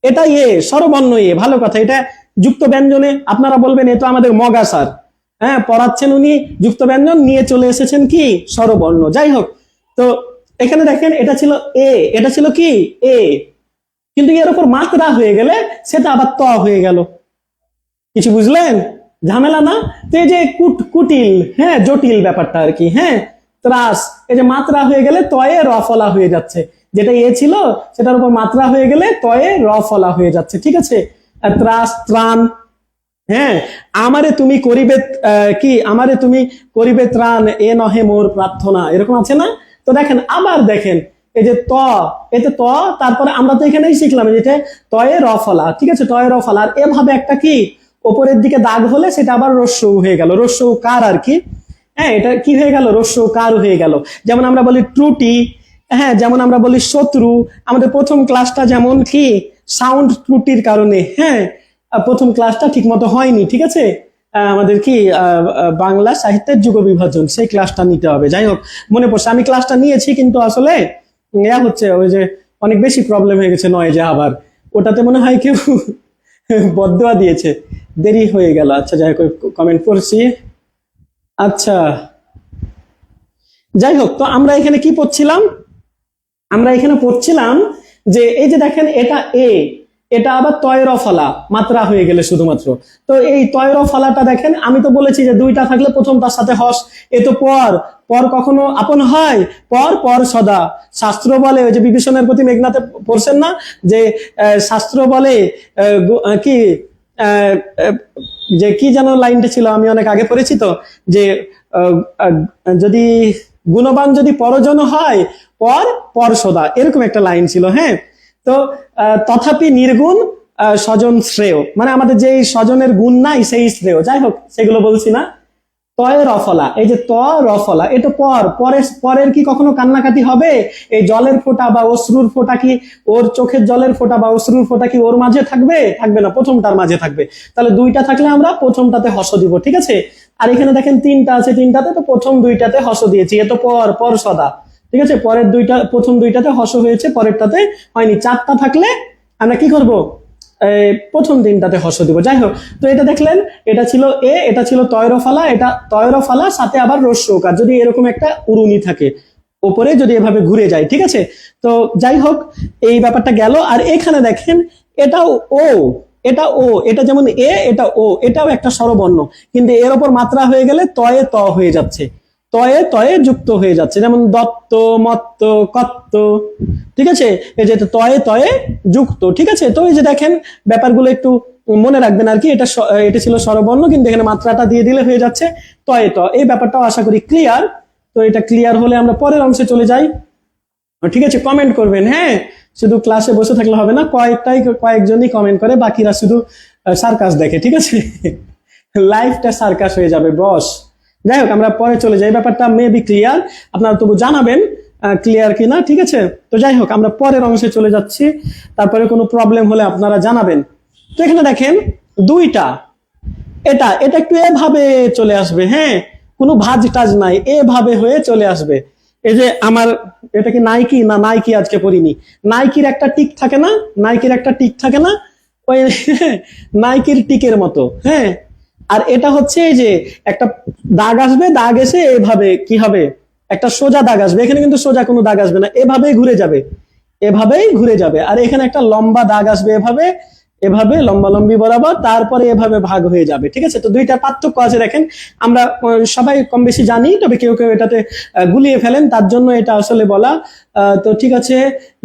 এটা এ, স্বরবর্ণ এ, ভালো কথা। এটা যুক্ত ব্যঞ্জনে আপনারা বলবেন এ তো আমাদের মগা স্যার, হ্যাঁ, পড়াচ্ছেন উনি যুক্ত ব্যঞ্জন নিয়ে চলে এসেছেন কি স্বরবর্ণ। যাই হোক, তো এখানে দেখেন এটা ছিল এ, এটা ছিল কি এ, কিন্তু এর উপর মাত্রা হয়ে গেলে সেটা আবার ত হয়ে গেল। কিছু বুঝলেন? ঝামেলা না? তো এই যে কুটিল, হ্যাঁ, জটিল ব্যাপারটা আর কি। হ্যাঁ, ত্রাস, এই যে মাত্রা হয়ে গেলে তয়ে র ফলা হয়ে যাচ্ছে, যেটা এ ছিল সেটার উপর মাত্রা হয়ে গেলে তয়ে র ফলা হয়ে যাচ্ছে। ঠিক আছে, ত্রাস, ত্রাণ। হ্যাঁ, আমারে তুমি করিবে কি, আমারে তুমি করিবে ত্রাণ, এ নহে মোর প্রার্থনা, এরকম আছে না? তো দেখেন, আবার দেখেন, এই যে ত, এতে ত, তারপরে আমরা তো এখানেই শিখলাম যেটা তয়ে র ফলা। ঠিক আছে, তয়ে র ফলা, আর এভাবে একটা কি ওপরের দিকে দাগ হলে সেটা আবার রস্যউ হয়ে গেল, রস্যউ কার আর কি। হ্যাঁ, এটা কি হয়ে গেল, রস্য কার হয়ে গেল। যেমন আমরা বলি ত্রুটি, হ্যাঁ, যেমন আমরা বলি শত্রু। আমাদের প্রথম ক্লাসটা যেমন কি সাউন্ড ত্রুটির কারণে, হ্যাঁ, প্রথম ক্লাসটা ঠিক মতো হয়নি, ঠিক আছে। আমাদের কি বাংলা সাহিত্যের যুগ বিভাজন, সেই ক্লাসটা নিতে হবে। যাই হোক, মনে পড়ছে আমি ক্লাসটা নিয়েছি, কিন্তু আসলে ইয়া হচ্ছে ওই যে অনেক বেশি প্রবলেম হয়ে গেছে নয় যে আবার ওটাতে মনে হয় কেউ বদদোয়া দিয়েছে, দেরি হয়ে গেল। আচ্ছা যাই হোক, কমেন্ট করছি। আচ্ছা যাই হোক, তো আমরা এখানে কি পড়ছিলাম, আমরা এখানে পড়ছিলাম যে এই যে দেখেন এটা এ, এটা আবার তয়র ফলা মাত্রা হয়ে গেলে শুধুমাত্র। তো এই তয়র ফলাটা দেখেন, আমি তো বলেছি যে দুইটা থাকলে প্রথমটার সাথে হস, এ তো পর, পর কখনো আপন হয়, পর পর সদা। শাস্ত্র বলে, ওই যে বিভীষণের প্রতি মেঘনাথে পড়ছেন না, যে শাস্ত্র বলে কি আহ, আহ, যে কি যেন লাইনটা ছিল, আমি অনেক আগে পড়েছি তো, যে আহ, আহ, যদি গুণবান যদি পরজন হয়, পর পর সদা, এরকম একটা লাইন ছিল। হ্যাঁ, তো তথাপি নির্গুণ স্বজন শ্রেয়, মানে আমাদের যে স্বজনের গুণ নাই সেই শ্রেয়। যাই হোক, সেগুলো বলছি না। তয় রফলা, এই যে ত রফলা, এটা পর, পরের কি কখনো কান্নাকাটি হবে? এই জলের ফোঁটা বা অশ্রুর ফোঁটা কি, ওর চোখের জলের ফোঁটা বা অশ্রুর ফোঁটা কি ওর মাঝে থাকবে? থাকবে না, প্রথমটার মাঝে থাকবে। তাহলে দুইটা থাকলে আমরা প্রথমটাতে হস দিব, ঠিক আছে। আর এখানে দেখেন তিনটা আছে, তিনটাতে তো প্রথম দুইটাতে হস দিয়েছি, এ তো পর পর সদা, ঠিক আছে। পরের দুইটা, প্রথম দুইটাতে হস হয়েছে, পরেরটাতে হয়নি। চারটা থাকলে আমরা কি করব, প্রথম দিনটাতে হস দিব। যাই হোক, তো এটা দেখলেন, এটা ছিল এ, এটা ছিল তয়রফালা, এটা তয়রফালা, সাথে আবার রস্যকার যদি এরকম একটা উড়ুনি থাকে উপরে, যদি এভাবে ঘুরে যায়, ঠিক আছে। তো যাই হোক, এই ব্যাপারটা গেল। আর এখানে দেখেন এটাও ও, এটা ও, এটা যেমন এ, এটা ও, এটাও একটা স্বরবর্ণ, কিন্তু এর ওপর মাত্রা হয়ে গেলে তয়ে ত হয়ে যাচ্ছে, তয়ে তয়ে যুক্ত হয়ে যাচ্ছে। যেমন দত্ত, মত্ত, কত্ত, ঠিক আছে, এই যে তয়ে তয়ে যুক্ত, ঠিক আছে। তো এই যে দেখেন, ব্যাপারগুলো একটু মনে রাখবেন আর কি। এটা ছিল স্বরবর্ণ, কিন্তু এখানে মাত্রাটা দিয়ে দিলে হয়ে যাচ্ছে তয়ে ত। এই ব্যাপারটাও আশা করি ক্লিয়ার। তো এটা ক্লিয়ার হলে আমরা পরের অংশে চলে যাই, ঠিক আছে। কমেন্ট করবেন, হ্যাঁ, শুধু ক্লাসে বসে থাকলে হবে না, কয়েকজনই কমেন্ট করে, বাকিরা শুধু সার্কাস দেখে, ঠিক আছে। লাইফটা সার্কাস হয়ে যাবে বস। যাই হোক, আমরা পরে চলে যাই, ব্যাপারটা মে বি ক্লিয়ার, আপনারা তবু জানাবেন ক্লিয়ার কিনা, ঠিক আছে। তো যাই হোক, আমরা পরের অংশে চলে যাচ্ছি, তারপরে কোনো প্রবলেম হলে আপনারা জানাবেন। তো এখানে দেখেন দুইটা, এটা এটা একটু এভাবে চলে আসবে, হ্যাঁ, কোনো ভাজ টাজ নাই, এভাবে হয়ে চলে আসবে। এই যে আমার, এটা কি নাইকি না, নাইকি আজকে পরিনি, নাইকির একটা টিক থাকে না, নাইকির একটা টিক থাকে না, ওই নাইকির টিকের মতো, হ্যাঁ। আর এটা হচ্ছে এই যে একটা দাগ আসবে, দাগ এসে এভাবে কি হবে, একটা সোজা দাগ আসবে, এখানে কিন্তু সোজা কোনো দাগ আসবে না, এভাবেই ঘুরে যাবে, এভাবেই ঘুরে যাবে। আর এখানে একটা লম্বা দাগ আসবে এভাবে, এভাবে লম্বা লম্বি বরাবর, তারপরে এভাবে ভাগ হয়ে যাবে, ঠিক আছে। তো দুইটা পার্থক্য আছে দেখেন, আমরা সবাই কম বেশি জানি, তবে কেউ কেউ এটাতে গুলিয়ে ফেলেন, তার জন্য এটা আসলে বলা। তো ঠিক আছে,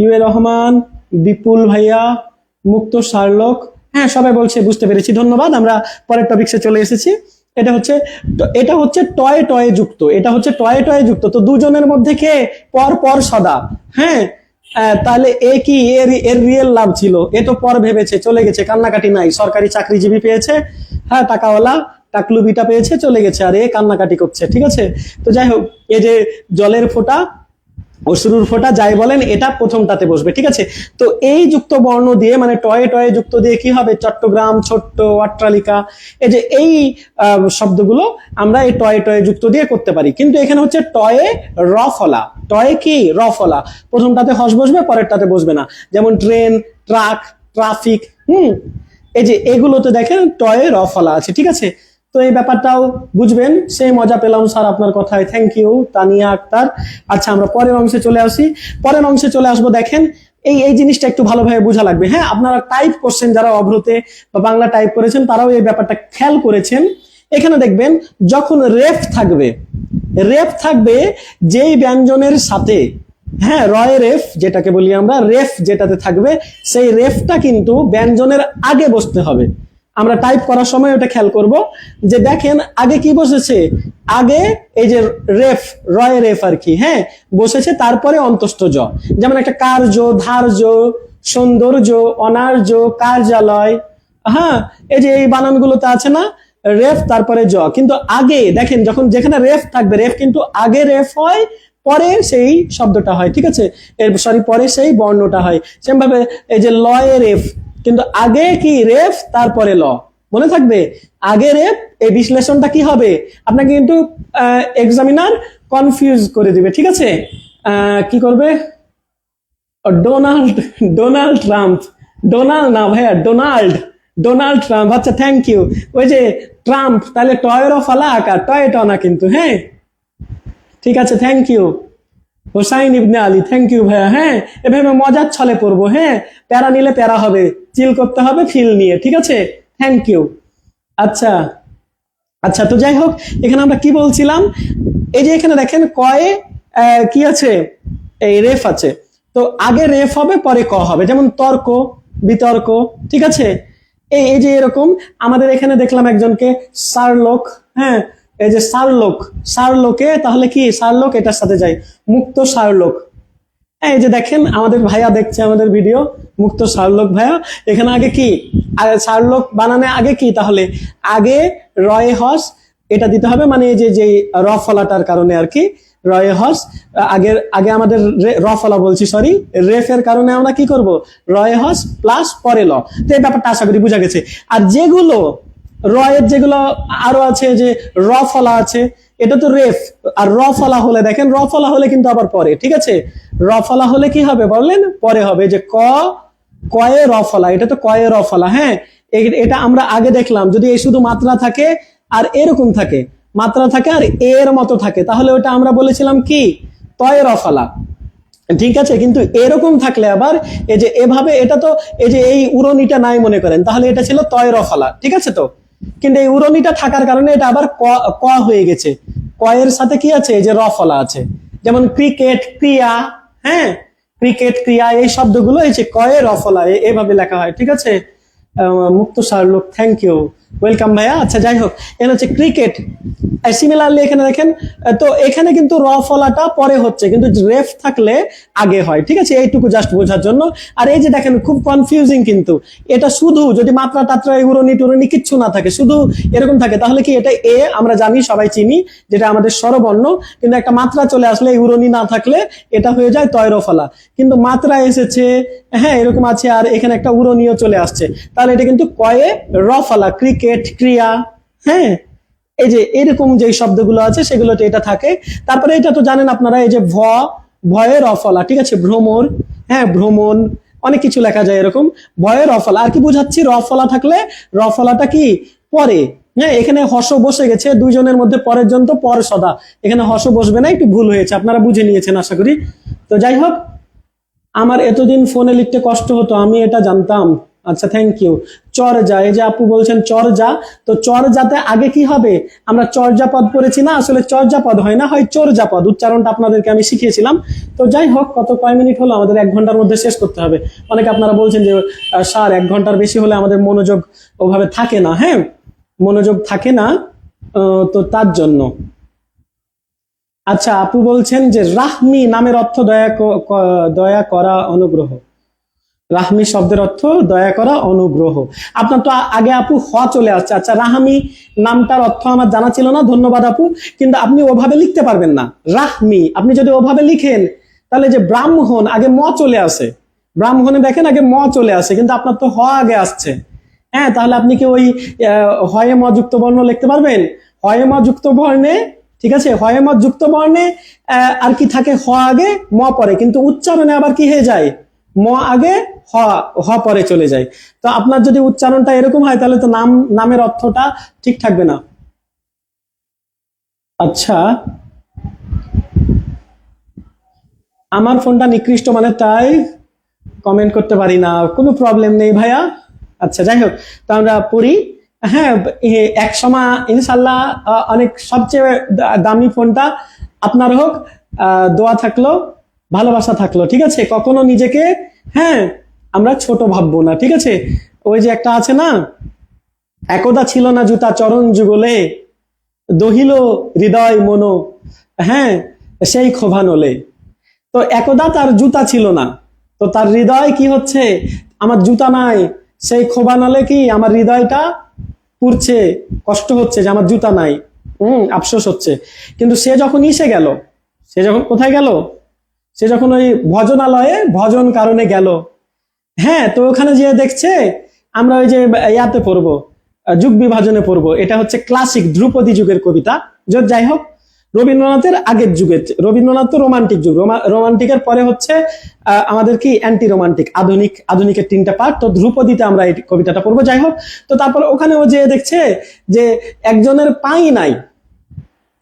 ইউএ রহমান, বিপুল ভাইয়া, মুক্ত, শার্লক, হ্যাঁ, সবাই বলছে বুঝতে পেরেছি, ধন্যবাদ। আমরা পরের টপিকসে চলে এসেছি। এটা হচ্ছে টয়ে টয়ে যুক্ত, এটা হচ্ছে টয়ে টয়ে যুক্ত। তো দুজনের মধ্যে কে পর পর সদা, হ্যাঁ। তাহলে এ কি, এর রিয়েল লাভ ছিল, এ তো পর ভেবেছে চলে গেছে, কান্নাকাটি নাই, সরকারি চাকরিজীবী পেয়েছে, হ্যাঁ, টাকাওয়ালা টাকলুবিটা পেয়েছে, চলে গেছে, আর এ কান্নাকাটি করছে, ঠিক আছে। তো যাই হোক, এই যে জলের ফোঁটা, অশ্রুর ফোঁটা, যাই বলেন, এটা প্রথমটাতে বসবে, ঠিক আছে। তো এই যুক্ত বর্ণ দিয়ে, মানে টয়ে টয়ে যুক্ত দিয়ে কি হবে, চট্টগ্রাম, ছোট্ট, অট্টালিকা, এই যে এই শব্দগুলো আমরা এই টয়ে টয়ে যুক্ত দিয়ে করতে পারি। কিন্তু এখানে হচ্ছে টয়ে র ফলা, টয়ে কি র ফলা, প্রথমটাতে হস বসবে, পরেরটাতে বসবে না। যেমন ট্রেন, ট্রাক, ট্রাফিক, এই যে এগুলোতে দেখেন টয়ে র ফলা আছে, ঠিক আছে। তো এই ব্যাপারটাও বুঝবেন। সেই মজা পেলাম স্যার আপনার কথায়, থ্যাংক ইউ তানিয়া আক্তার। আচ্ছা, আমরা পরের অংশে চলে আসি, পরের অংশে চলে আসবো। দেখেন, এই জিনিসটা একটু ভালোভাবে বোঝা লাগবে, হ্যাঁ। আপনারা টাইপ করছেন, যারা অভ্রতে বা বাংলা টাইপ করেছেন, তারাও এই ব্যাপারটা খেয়াল করেছেন। এখানে দেখবেন, যখন রেফ থাকবে যেই ব্যঞ্জনের সাথে, হ্যাঁ, রয় রেফ যেটাকে বলি আমরা, রেফ যেটাতে থাকবে, সেই রেফটা কিন্তু ব্যঞ্জনের আগে বসতে হবে। আমরা টাইপ করার সময় ওটা খেয়াল করব, যে দেখেন আগে কি বসেছে, আগে এই যে রেফ, রয় রেফ আর কি, হ্যাঁ, বসেছে, তারপরে অন্তস্থ জ। যেমন একটা কার্য, ধার্য, সৌন্দর্য, অনার্য, কার্যালয়, হ্যাঁ, এই যে এই বানানগুলোতে আছে না, রেফ তারপরে জ, কিন্তু আগে দেখেন যখন যেখানে রেফ থাকবে, রেফ কিন্তু আগে রেফ হয়, পরে সেই শব্দটা হয়, ঠিক আছে, সরি পরে সেই বর্ণটা হয়। সেম ভাবে এই যে লয়ে রেফ, কিন্তু আগে কি রেফ তারপরে ল, মনে থাকবে আগে রেফ। এই বিশ্লেষণটা কি হবে আপনাকে কিন্তু এক্সামিনার কনফিউজ করে দিবে, ঠিক আছে। কি করবে, ডোনাল্ড, ডোনাল্ড ট্রাম্প, ডোনাল্ড না ভাইয়া, ডোনাল্ড, ডোনাল্ড ট্রাম্প। আচ্ছা থ্যাংক ইউ। ওই যে ট্রাম্প, তাহলে টয়েরও ফালা আকার, টয়েটা না কিন্তু, হ্যাঁ ঠিক আছে, thank you. Hossain Ibne Ali, thank you ভাইয়া। হ্যাঁ এভাবে মজার ছলে পড়বো, হ্যাঁ প্যারা নিলে প্যারা হবে, চিল করতে হবে ফিল নিয়ে, ঠিক আছে, থ্যাংক ইউ। আচ্ছা আচ্ছা, তো যাই হোক এখানে আমরা কি বলছিলাম, এই যে এখানে দেখেন কয়ে কি আছে, এই রেফ আছে, তো আগে রেফ হবে পরে ক হবে, যেমন তর্ক, বিতর্ক, ঠিক আছে। এই যে এরকম আমাদের এখানে দেখলাম একজনকে শার্লক, হ্যাঁ এই যে শার্লক, শার্লকে তাহলে কি শার্লক এটার সাথে যায়, মুক্ত শার্লক। এই যে দেখেন আমাদের ভাইয়া দেখছে আমাদের ভিডিও, মুক্ত শার্লক ভাইয়া, এখানে আগে কি শার্লক বানানে আগে কি, তাহলে আগে রয়ে হস এটা দিতে হবে, মানে এই যে র ফলাটার কারণে আর কি, রয়ে হস আগে আগে আমাদের র ফলা বলছি সরি, রেফের কারণে আমরা কি করব, রয়ে হস প্লাস পরে ল। তো এই ব্যাপারটা আশা করি বোঝা গেছে। আর যেগুলো রয়ের যেগুলো আরো আছে, যে র ফলা আছে, এটা তো রেফ, আর র ফলা হলে দেখেন, র ফলা হলে কিন্তু আবার পরে, ঠিক আছে, র ফলা হলে কি হবে বললেন, পরে হবে, যে কয়ে র ফলা, এটা তো কয়ে র ফলা, হ্যাঁ এটা আমরা আগে দেখলাম, যদি এই শুধু মাত্রা থাকে আর এরকম থাকে, মাত্রা থাকে আর এর মতো থাকে, তাহলে ওটা আমরা বলেছিলাম কি তয়ে র ফলা, ঠিক আছে। কিন্তু এরকম থাকলে আবার এই যে এভাবে, এটা তো এই যে এই উড়নিটা নাই মনে করেন, তাহলে এটা ছিল তয় র ফলা, ঠিক আছে। তো কিন্তু এই উড়নিটা থাকার কারণে এটা আবার ক হয়ে গেছে, ক এর সাথে কি আছে, এই যে র ফলা আছে, যেমন ক্রিকেট ক্রিয়া, হ্যাঁ ক্রিকেট ক্রিয়া, এই শব্দগুলো এই যে কয়ে র ফলা এভাবে লেখা হয়, ঠিক আছে। মুক্ত শার্লক, থ্যাংক ইউ, ওয়েলকাম ভাইয়া। আচ্ছা যাই হোক, এখানে হচ্ছে ক্রিকেট। সিমিলারলি এখানে দেখেন, তো এখানে কিন্তু র ফলাটা পরে হচ্ছে, কিন্তু রেফ থাকলে আগে হয়, ঠিক আছে, এইটুকু জাস্ট বোঝার জন্য। আর এই যে দেখেন খুব কনফিউজিং, কিন্তু এটা শুধু যদি মাত্রা টাত্রা উড়নি টুরনি কিচ্ছু না থাকে, শুধু এরকম থাকে, তাহলে কি এটা এ, আমরা জানি সবাই চিনি যেটা আমাদের স্বরবর্ণ, কিন্তু একটা মাত্রা চলে আসলে এই উড়নি না থাকলে এটা হয়ে যায় তয় র ফলা, কিন্তু মাত্রা এসেছে, হ্যাঁ এরকম আছে, আর এখানে একটা উড়নিও চলে আসছে, তাহলে এটা কিন্তু কয়ে র ফলা, ক্রিকেট ক্রিয়া, হ্যাঁ এই যে এরকম যে শব্দগুলো আছে সেগুলোতে এটা থাকে। তারপরে এটা তো জানেন আপনারা, এই যে ভয়ের অফলা, ঠিক আছে, ভ্রমর, হ্যাঁ ভ্রমণ, অনেক কিছু লেখা যায় এরকম, ভয়ের অফলা। আর কি বুঝাচ্ছি, রফলা থাকলে রফলাটা কি পরে, হ্যাঁ এখানে হর্ষ বসে গেছে, দুইজনের মধ্যে পরের জন তো পর সদা, এখানে হর্ষ বসবে না, একটু ভুল হয়েছে, আপনারা বুঝে নিয়েছেন আশা করি। তো যাই হোক, আমার এতদিন ফোনে লিখতে কষ্ট হতো, আমি এটা জানতাম। আচ্ছা থ্যাংক ইউ। চর্যা, এই যে আপু বলছেন চর্যা, তো চর্যাতে আগে কি হবে, আমরা চর্যাপদ পড়েছি না, আসলে চর্যাপদ হয় না, হয় চর্যাপদ, উচ্চারণটা আপনাদেরকে আমি শিখিয়েছিলাম। তো যাই হোক, কয় মিনিট হলো, আমাদের 1 ঘন্টার মধ্যে শেষ করতে হবে। অনেকে আপনারা বলছেন যে স্যার 1 ঘন্টার বেশি হলে আমাদের মনোযোগ ওভাবে থাকে না, হ্যাঁ মনোযোগ থাকে না, তো তার জন্য। আচ্ছা আপু বলছেন যে রাহমি নামের অর্থ দয়া করা অনুগ্রহ, রাহমি শব্দের অর্থ দয়া করা অনুগ্রহ। আপনার তো আগে আপু হ চলে আসছে। আচ্ছা রাহমি নামটার অর্থ আমার জানা ছিল না, ধন্যবাদ আপু, কিন্তু আপনি ওভাবে লিখতে পারবেন না রাহমি, আপনি যদি ওভাবে লিখেন তাহলে যে ব্রাহ্মণ আগে ম চলে আসে, ব্রাহ্মণে দেখেন আগে ম চলে আসে, কিন্তু আপনার তো হ আগে আসছে, হ্যাঁ তাহলে আপনি কি ওই হয়ে ম যুক্ত বর্ণ লিখতে পারবেন, হয়ে ম যুক্ত বর্ণে, ঠিক আছে, হয়ে ম যুক্ত বর্ণে আর কি থাকে, হ আগে ম পরে, কিন্তু উচ্চারণে আবার কি হয়ে যায়, ম আগে হ পরে চলে যায়। তো আপনার যদি উচ্চারণটা এরকম হয় তাহলে তো নামের অর্থটা ঠিক থাকবে না। আচ্ছা আমার ফোনটা নিকৃষ্ট, মানে তাই কমেন্ট করতে পারি না, কোনো প্রবলেম নেই ভাইয়া। আচ্ছা যাই হোক, তো আমরা পড়ি। হ্যাঁ এক সময় ইনশাল্লাহ অনেক সবচেয়ে দামি ফোনটা আপনার হোক, দোয়া থাকলো, ভালোবাসা থাকলো, ঠিক আছে, কখনো নিজেকে হ্যাঁ আমরা ছোট ভাববো না, ঠিক আছে। ওই যে একটা আছে না, একদা ছিল না জুতা চরণ যুগলে, দহিল হৃদয় মনো, হ্যাঁ সেই ক্ষোভানলে। তো একদা তার জুতা ছিল না, তো তার হৃদয় কি হচ্ছে, আমার জুতা নাই, সেই ক্ষোভানলে কি আমার হৃদয়টা পুড়ছে, কষ্ট হচ্ছে যে আমার জুতা নাই, আফসোস হচ্ছে। কিন্তু সে যখন ইসে গেল, সে যখন কোথায় গেল, সে যখন ওই ভজনালয়ে ভজন কারণে গেল, হ্যাঁ, তো ওখানে যে দেখছে আমরা ওই যে ইয়াতে পড়বো, যুগ বিভাজনে পড়বো, এটা হচ্ছে ক্লাসিক ধ্রুপদী যুগের কবিতা। যাই হোক, রবীন্দ্রনাথের আগের যুগের, রবীন্দ্রনাথ তো রোমান্টিক যুগ, রোমান্টিকের পরে হচ্ছে আমাদের কি অ্যান্টি রোমান্টিক, আধুনিকের 3টা পার্ট। তো ধ্রুপদীতে আমরা এই কবিতাটা পড়বো। যাই হোক, তো তারপর ওখানে ও যে দেখছে যে একজনের পাই নাই,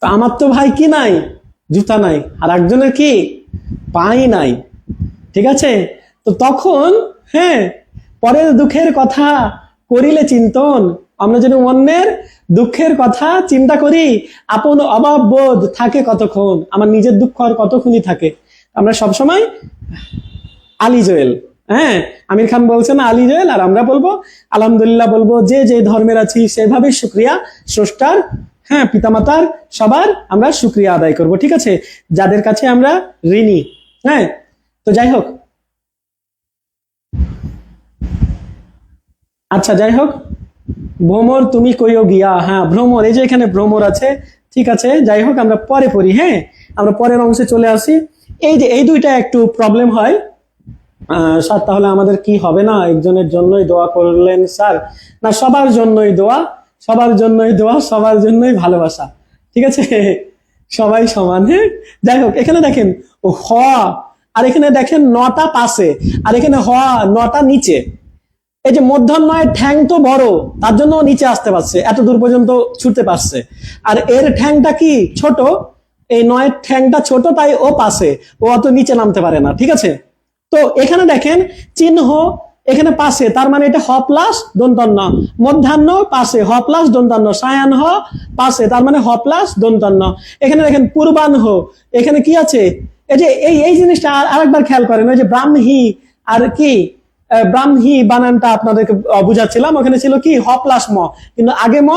তো আমার তো ভাই কি নাই, জুতা নাই, আর একজনের কি পাই নাই, ঠিক আছে। তো তখন হ্যাঁ, পরের দুঃখের কথা করিলে চিন্তন, আমরা যেন অন্যের দুঃখের কথা চিন্তা করি, আপন অভাব বোধ থাকে কতক্ষণ, আমার নিজের দুঃখ আর কতক্ষণই থাকে। আমরা সবসময় আলী জোয়েল, হ্যাঁ, আমির খান বলছে না আলী জোয়েল, আর আমরা বলবো আলহামদুলিল্লাহ, বলবো যে যে ধর্মের আছি সেভাবে শুকরিয়া, স্রষ্টার, হ্যাঁ, পিতামাতার, সবার আমরা শুকরিয়া আদায় করব, ঠিক আছে, যাদের কাছে আমরা ঋণী। হ্যাঁ, তো যাই হোক, আচ্ছা যাই হোক, ভ্রমর তুমি কইও গিয়া, হ্যাঁ ভ্রমর, এই যে এখানে ভ্রমর আছে, ঠিক আছে। যাই হোক, আমরা পরে পড়ি, হ্যাঁ, আমরা পরের অংশে চলে আসি। এই যে এই দুইটা একটু প্রবলেম হয় স্যার, তাহলে আমাদের কি হবে না, একজনের জন্যই দোয়া করলেন স্যার, না সবার জন্যই দোয়া, সবার জন্যই দোয়া, সবার জন্যই ভালোবাসা, ঠিক আছে, সবাই সমান। হ্যাঁ, যাই হোক, এখানে দেখেন হ, আর এখানে দেখেন নটা পাশে, আর এখানে হ নটা নিচে। এই যে মধ্যাহ্নয়ের ঠ্যাং তো বড়, তার জন্য ও নিচে আসতে পারছে, এত দূর পর্যন্ত ছুটতে পারছে। আর এর ঠ্যাংটা কি ছোট, এই নয়ের ঠ্যাংটা ছোট, তাই ও পাশে, ও অত নিচে নামতে পারে না, ঠিক আছে। তো এখানে দেখেন চিহ্ন এখানে পাশে, তার মানে এটা হ প্লাস দন্তান্ন, মধ্যাহ্ন পাশে হ প্লাস দন্তান্ন, সায়াহ্ন পাশে, তার মানে হ প্লাস দন্তান্ন। এখানে দেখেন পূর্বাহ্ন, এখানে কি আছে, এই যে এই জিনিসটা আরেকবার খেয়াল করেন, ওই যে ব্রাহ্মী আর কি ব্রাহ্মী বানানটা আপনাদেরকে বুঝাচ্ছিলাম, ওখানে ছিল কি হ প্লাস ম, কিন্তু আগে ম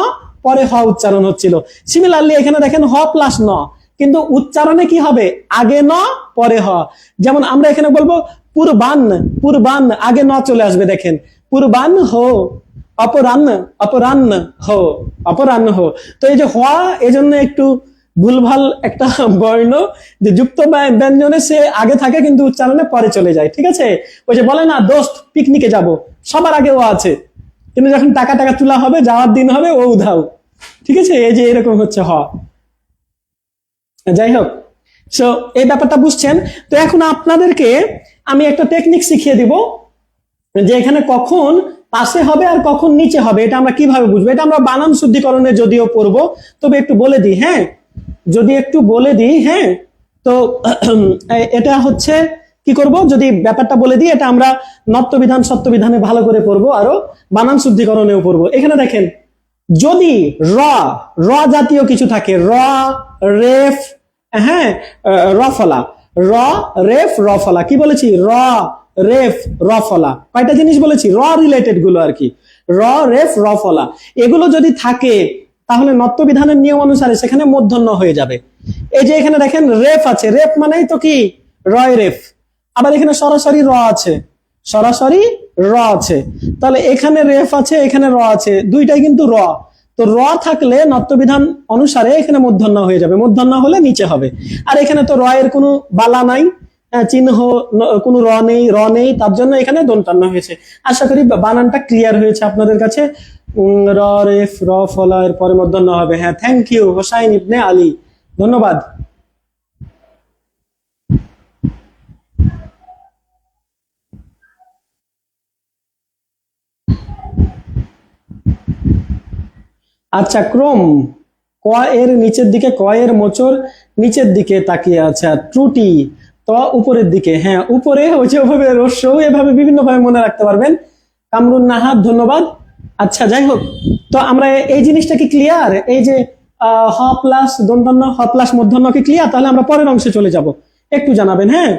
পরে হ উচ্চারণ হচ্ছিল। সিমিলারলি এখানে দেখেন হ প্লাস ন, কিন্তু উচ্চারণে কি হবে, আগে ন পরে হ। যেমন আমরা এখানে বলবো পূর্বাহ্ন, পূর্বাহ্ন, আগে ন চলে আসবে, দেখেন পূর্বাহ্ন হো, অপরাহ্ন, অপরাহ্ন হো, অপরাহ্ন হো। তো এই যে হওয়া, এজন্য একটু ভুলভাল একটা বর্ণ, যে যুক্ত ব্যঞ্জনে সে আগে থাকে কিন্তু উচ্চারণে পরে চলে যায়, ঠিক আছে। ওই যে বলে না দোস্ত পিকনিকে যাব, সবার আগে ও আছে, কিন্তু যখন টাকা টাকা তোলা হবে, যাওয়ার দিন হবে, ও উধাও, ঠিক আছে। এই যে এরকম হচ্ছে হ। যাই হোক, সো এই ব্যাপারটা বুঝছেন। তো এখন আপনাদেরকে আমি একটা টেকনিক শিখিয়ে দিব, যে এখানে কখন পাশে হবে আর কখন নিচে হবে, এটা আমরা কিভাবে বুঝবো। এটা আমরা বানান শুদ্ধিকরণে যদিও পড়বো, তবে একটু বলে দিই, হ্যাঁ, যদি একটু বলে দিই, হ্যাঁ। তো এটা হচ্ছে কি করব, যদি ব্যাপারটা বলে দিই, এটা আমরা নত্যবিধান সত্যবিধানে ভালো করে পড়বো, আরো বানান শুদ্ধিকরণেও পড়বো। এখানে দেখেন, যদি র র জাতীয় কিছু থাকে, র রেফ, হ্যাঁ, রফলা, র রেফ রফলা, কি বলেছি, র রেফ রফলা, কয়টা জিনিস বলেছি, র রিলেটেড গুলো আর কি, র রেফ রফলা, এগুলো যদি থাকে তাহলে নত্যবিধানের নিয়ম অনুসারে সেখানে মূর্ধন্য হয়ে যাবে। এই যে এখানে দেখেন রেফ আছে, রেফ মানেই তো কি রয় রেফ, আবার এখানে সরাসরি র আছে, সরাসরি র আছে, তাহলে এখানে রেফ আছে, এখানে র আছে, দুইটাই কিন্তু র। তো র থাকলে নত্যবিধান অনুসারে এখানে মূর্ধন্য হয়ে যাবে, মূর্ধন্য হলে নিচে হবে। আর এখানে তো র এর কোনো বালা নাই, চিহ্ন, কোনো র নেই, তার জন্য এখানে দন্তান্ন হয়েছে। আশা করি বানানটা ক্লিয়ার হয়েছে আপনাদের কাছে। র রেফ র ফলা, এর পরে মূর্ধন্য হবে। হ্যাঁ, থ্যাংক ইউ হোসাইন ইবনে আলী, ধন্যবাদ। আচ্ছা, ক্রম, ক এর নিচের দিকে, ক এর মোচড় নিচের দিকে তাকিয়ে আছে, আর ত্রুটি ত উপরের দিকে, হ্যাঁ উপরে, ওই যে ওভাবে রস্য, এভাবে বিভিন্ন ভাবে মনে রাখতে পারবেন। কামরুন নাহার, ধন্যবাদ। আচ্ছা যাই হোক, তো আমরা এই জিনিসটা কি ক্লিয়ার, এই যে হ প্লাস দন্তান্ন, হ প্লাস মূর্ধন্য কি ক্লিয়ার? তাহলে আমরা পরের অংশে চলে যাব, একটু জানাবেন, হ্যাঁ।